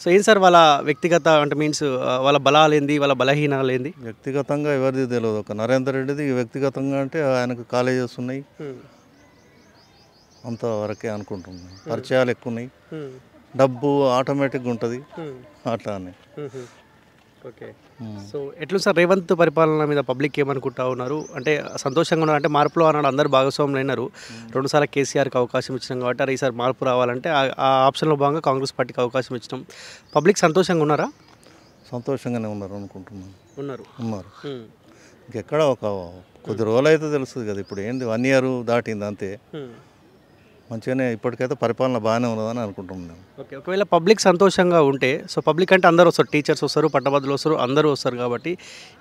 సో ఏం సార్ వాళ్ళ వ్యక్తిగత అంటే మీన్స్ వాళ్ళ బలాలు ఏంది, వాళ్ళ బలహీనాలు ఏంది? వ్యక్తిగతంగా ఎవరిది తెలియదు. ఒక నరేందర్ రెడ్డిది వ్యక్తిగతంగా అంటే ఆయనకు కాలేజెస్ ఉన్నాయి, అంతవరకే అనుకుంటున్నాను. పరిచయాలు ఎక్కువ ఉన్నాయి, డబ్బు ఆటోమేటిక్గా ఉంటుంది అట్లా అని. ఓకే. సో ఎట్లా సార్ రేవంత్ పరిపాలన మీద పబ్లిక్ ఏమనుకుంటా ఉన్నారు? అంటే సంతోషంగా ఉన్నారు అంటే మార్పులో అన్నాడు అందరు భాగస్వాములు అయినారు. 2 సార్లు కేసీఆర్కి అవకాశం ఇచ్చినాం కాబట్టి అరే ఈసారి మార్పు రావాలంటే ఆ ఆప్షన్లో భాగంగా కాంగ్రెస్ పార్టీకి అవకాశం ఇచ్చినాం. పబ్లిక్ సంతోషంగా ఉన్నారా? సంతోషంగానే ఉన్నారు అనుకుంటున్నాను. ఉన్నారు. ఇంకెక్కడ ఒక కొద్ది రోజులు అయితే తెలుస్తుంది కదా. ఇప్పుడు ఏంది 1 ఇయర్ దాటింది అంతే. మంచిగానే ఇప్పటికైతే పరిపాలన బాగానే ఉన్నదని అనుకుంటున్నాను. ఓకే. ఒకవేళ పబ్లిక్ సంతోషంగా ఉంటే సో పబ్లిక్ అంటే అందరూ వస్తారు, టీచర్స్ వస్తారు, పట్టభద్రులు వస్తారు, అందరూ వస్తారు కాబట్టి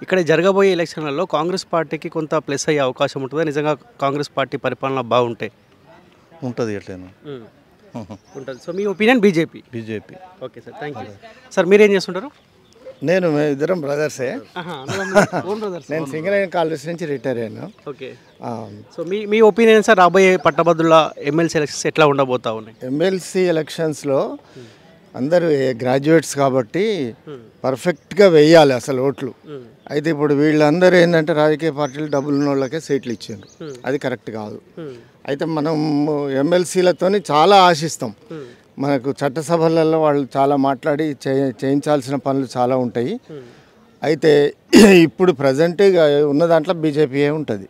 ఇక్కడ జరగబోయే ఎలక్షన్లలో కాంగ్రెస్ పార్టీకి కొంత ప్లస్ అయ్యే అవకాశం ఉంటుందా నిజంగా కాంగ్రెస్ పార్టీ పరిపాలన బాగుంటే? ఉంటుంది ఎట్లయినా ఉంటుంది. So me opinion BJP? BJP. Okay sir, thank you. Sir మీరేం చేస్తుంటారు? నేను ఇద్దరం బ్రదర్సే. నేను సింగరేణి కాలేజ్ నుంచి రిటైర్ అయ్యాను. ఓకే. సో మీ ఒపీనియన్ సార్ రాబోయే పట్టభద్రుల ఎమ్మెల్సీ ఎలక్షన్స్ ఎట్లా ఉండబోతా ఉన్నాయి? ఎమ్మెల్సీ ఎలక్షన్స్లో అందరూ గ్రాడ్యుయేట్స్ కాబట్టి పర్ఫెక్ట్గా వేయాలి అసలు ఓట్లు. అయితే ఇప్పుడు వీళ్ళందరూ ఏంటంటే రాజకీయ పార్టీలు డబ్బులు ఉన్న వాళ్ళకే సీట్లు ఇచ్చారు, అది కరెక్ట్ కాదు. అయితే మనం ఎమ్మెల్సీలతో చాలా ఆశిస్తాం. మనకు చట్టసభలలో వాళ్ళు చాలా మాట్లాడి చేయించాల్సిన పనులు చాలా ఉంటాయి. అయితే ఇప్పుడు ప్రజెంట్గా ఉన్న దాంట్లో బీజేపీయే ఉంటుంది.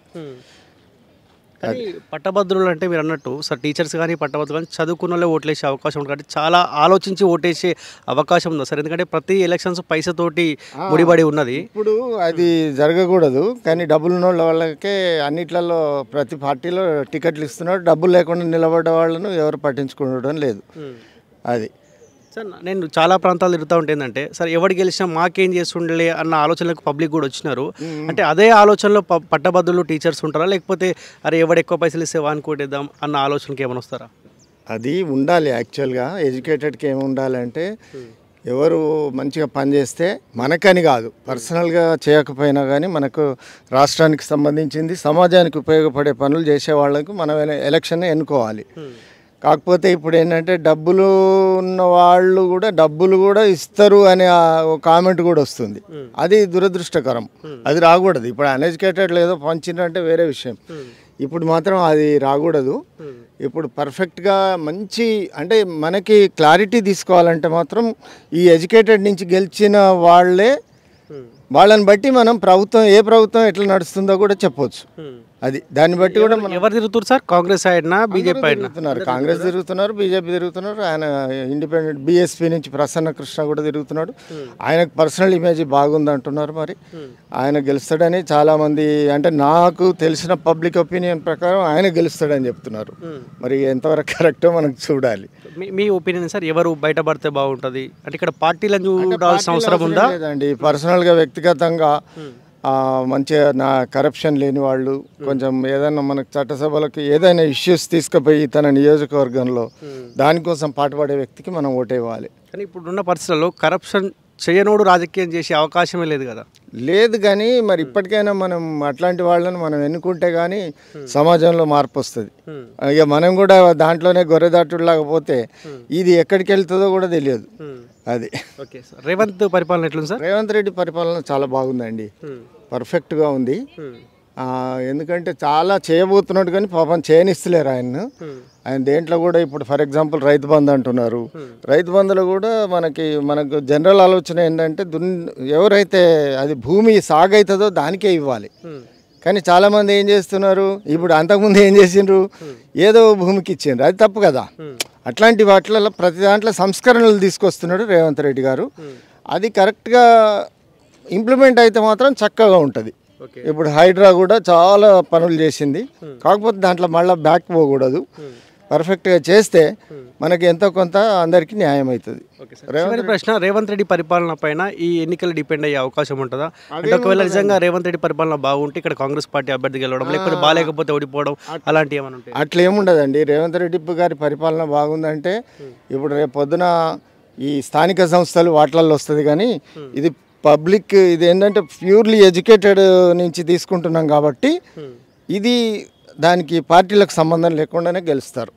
కానీ పట్టభద్రులు అంటే మీరు అన్నట్టు సార్ టీచర్స్ కానీ పట్టభద్రులు కానీ చదువుకున్న వాళ్ళే ఓట్లేసే అవకాశం ఉంటుంది కాబట్టి చాలా ఆలోచించి ఓటేసే అవకాశం ఉంది సార్. ఎందుకంటే ప్రతి ఎలక్షన్స్ పైసతోటి ముడిపడి ఉన్నది. ఇప్పుడు అది జరగకూడదు కానీ డబ్బులు ఉన్న వాళ్ళకే అన్నిట్లలో ప్రతి పార్టీలో టికెట్లు ఇస్తున్నారు. డబ్బులు లేకుండా నిలబడ్డ వాళ్ళను ఎవరు పట్టించుకోవడం లేదు. అది సార్ నేను చాలా ప్రాంతాలు తిరుగుతూ ఉంటే ఏంటంటే సార్ ఎవరు గెలిచినా మాకేం చేస్తుండలే అన్న ఆలోచనలకు పబ్లిక్ కూడా వచ్చినారు. అంటే అదే ఆలోచనలో పట్టభద్రులు టీచర్స్ ఉంటారా లేకపోతే అరే ఎవడు ఎక్కువ పైసలు ఇస్తే వాని కొట్టేద్దాం అన్న ఆలోచనకి ఏమైనా వస్తారా? అది ఉండాలి. యాక్చువల్గా ఎడ్యుకేటెడ్కి ఏమి ఉండాలంటే ఎవరు మంచిగా పనిచేస్తే మనకని కాదు, పర్సనల్గా చేయకపోయినా కానీ మనకు రాష్ట్రానికి సంబంధించింది సమాజానికి ఉపయోగపడే పనులు చేసే వాళ్ళకు మనం ఎలక్షన్ ఎన్నుకోవాలి. కాకపోతే ఇప్పుడు ఏంటంటే డబ్బులు ఉన్న వాళ్ళు కూడా డబ్బులు కూడా ఇస్తారు అనే ఒక కామెంట్ కూడా వస్తుంది. అది దురదృష్టకరం, అది రాకూడదు. ఇప్పుడు అన్ఎడ్యుకేటెడ్ లేదో పంచిందంటే వేరే విషయం. ఇప్పుడు మాత్రం అది రాకూడదు. ఇప్పుడు పర్ఫెక్ట్గా మంచి అంటే మనకి క్లారిటీ తీసుకోవాలంటే మాత్రం ఈ ఎడ్యుకేటెడ్ నుంచి గెలిచిన వాళ్ళని బట్టి మనం ఏ ప్రభుత్వం ఎట్లా నడుస్తుందో కూడా చెప్పవచ్చు. అది దాన్ని బట్టి కూడా ఎవరు తిరుగుతారు సార్? కాంగ్రెస్ అయినా బీజేపీ అయినా? కాంగ్రెస్ తిరుగుతున్నారు, బీజేపీ తిరుగుతున్నారు. ఆయన ఇండిపెండెంట్ బీఎస్పీ నుంచి ప్రసన్న కృష్ణ కూడా తిరుగుతున్నాడు. ఆయనకు పర్సనల్ ఇమేజ్ బాగుంది అంటున్నారు. మరి ఆయన గెలుస్తాడని చాలామంది, అంటే నాకు తెలిసిన పబ్లిక్ ఒపీనియన్ ప్రకారం ఆయన గెలుస్తాడని చెప్తున్నారు. మరి ఎంతవరకు కరెక్టో మనకు చూడాలి. మీ ఒపీనియన్ సార్ ఎవరు బయటపడితే బాగుంటుంది? అంటే ఇక్కడ పార్టీలను చూడాల్సిన అవసరం ఉందా? లేదండి, పర్సనల్గా వ్యక్తిగతంగా మంచిగా కరప్షన్ లేని వాళ్ళు, కొంచెం ఏదైనా మనకు చట్టసభలకు ఏదైనా ఇష్యూస్ తీసుకుపోయి తన నియోజకవర్గంలో దానికోసం పాటుపడే వ్యక్తికి మనం ఓటేవ్వాలి. కానీ ఇప్పుడున్న పరిస్థితుల్లో కరప్షన్ చేయనోడు రాజకీయం చేసే అవకాశమే లేదు కదా? లేదు, కానీ మరి ఇప్పటికైనా మనం అట్లాంటి వాళ్ళని మనం ఎన్నుకుంటే కానీ సమాజంలో మార్పు వస్తుంది. ఇక మనం కూడా దాంట్లోనే గొర్రెదాటులాకపోతే ఇది ఎక్కడికి వెళ్తుందో కూడా తెలియదు. అది ఓకే సార్. రేవంత్ పరిపాలన ఎట్లుంది సార్? రేవంత్ రెడ్డి పరిపాలన చాలా బాగుందండి, పర్ఫెక్ట్గా ఉంది. ఎందుకంటే చాలా చేయబోతున్నాడు కానీ పాపం చేయనిస్తలేరు ఆయన్ను. ఆయన దేంట్లో కూడా ఇప్పుడు ఫర్ ఎగ్జాంపుల్ రైతు బంధు అంటున్నారు. రైతు బంధులో కూడా మనకు జనరల్ ఆలోచన ఏంటంటే ఎవరైతే అది భూమి సాగు అవుతుందో దానికే ఇవ్వాలి. కానీ చాలామంది ఏం చేస్తున్నారు, ఇప్పుడు అంతకుముందు ఏం చేసిండ్రు, ఏదో భూమికి ఇచ్చిండ్రు, అది తప్పు కదా. అట్లాంటి వాటిలలో ప్రతి దాంట్లో సంస్కరణలు తీసుకొస్తున్నాడు రేవంత్ రెడ్డి గారు. అది కరెక్ట్గా ఇంప్లిమెంట్ అయితే మాత్రం చక్కగా ఉంటుంది. ఇప్పుడు హైడ్రా కూడా చాలా పనులు చేసింది, కాకపోతే దాంట్లో మళ్ళీ బ్యాక్ పోకూడదు. పర్ఫెక్ట్గా చేస్తే మనకి ఎంతో కొంత అందరికీ న్యాయం అవుతుంది. ప్రశ్న, రేవంత్ రెడ్డి పరిపాలన పైన ఈ ఎన్నికలు డిపెండ్ అయ్యే అవకాశం ఉంటుందా? అంటే ఒకవేళ నిజంగా రేవంత్ రెడ్డి పరిపాలన బాగుంటే ఇక్కడ కాంగ్రెస్ పార్టీ అభ్యర్థి గెలవడం, లేకపోతే బాగాలేకపోతే ఓడిపోవడం అలాంటివి ఏమైనా ఉంటాయి? అట్లా ఏముండదండి. రేవంత్ రెడ్డి గారి పరిపాలన బాగుందంటే ఇప్పుడు రేపు పొద్దున ఈ స్థానిక సంస్థలు వాటిలలో వస్తుంది. కానీ ఇది పబ్లిక్, ఇది ఏంటంటే ప్యూర్లీ ఎడ్యుకేటెడ్ నుంచి తీసుకుంటున్నాం కాబట్టి ఇది దానికి పార్టీలకు సంబంధం లేకుండానే గెలుస్తారు.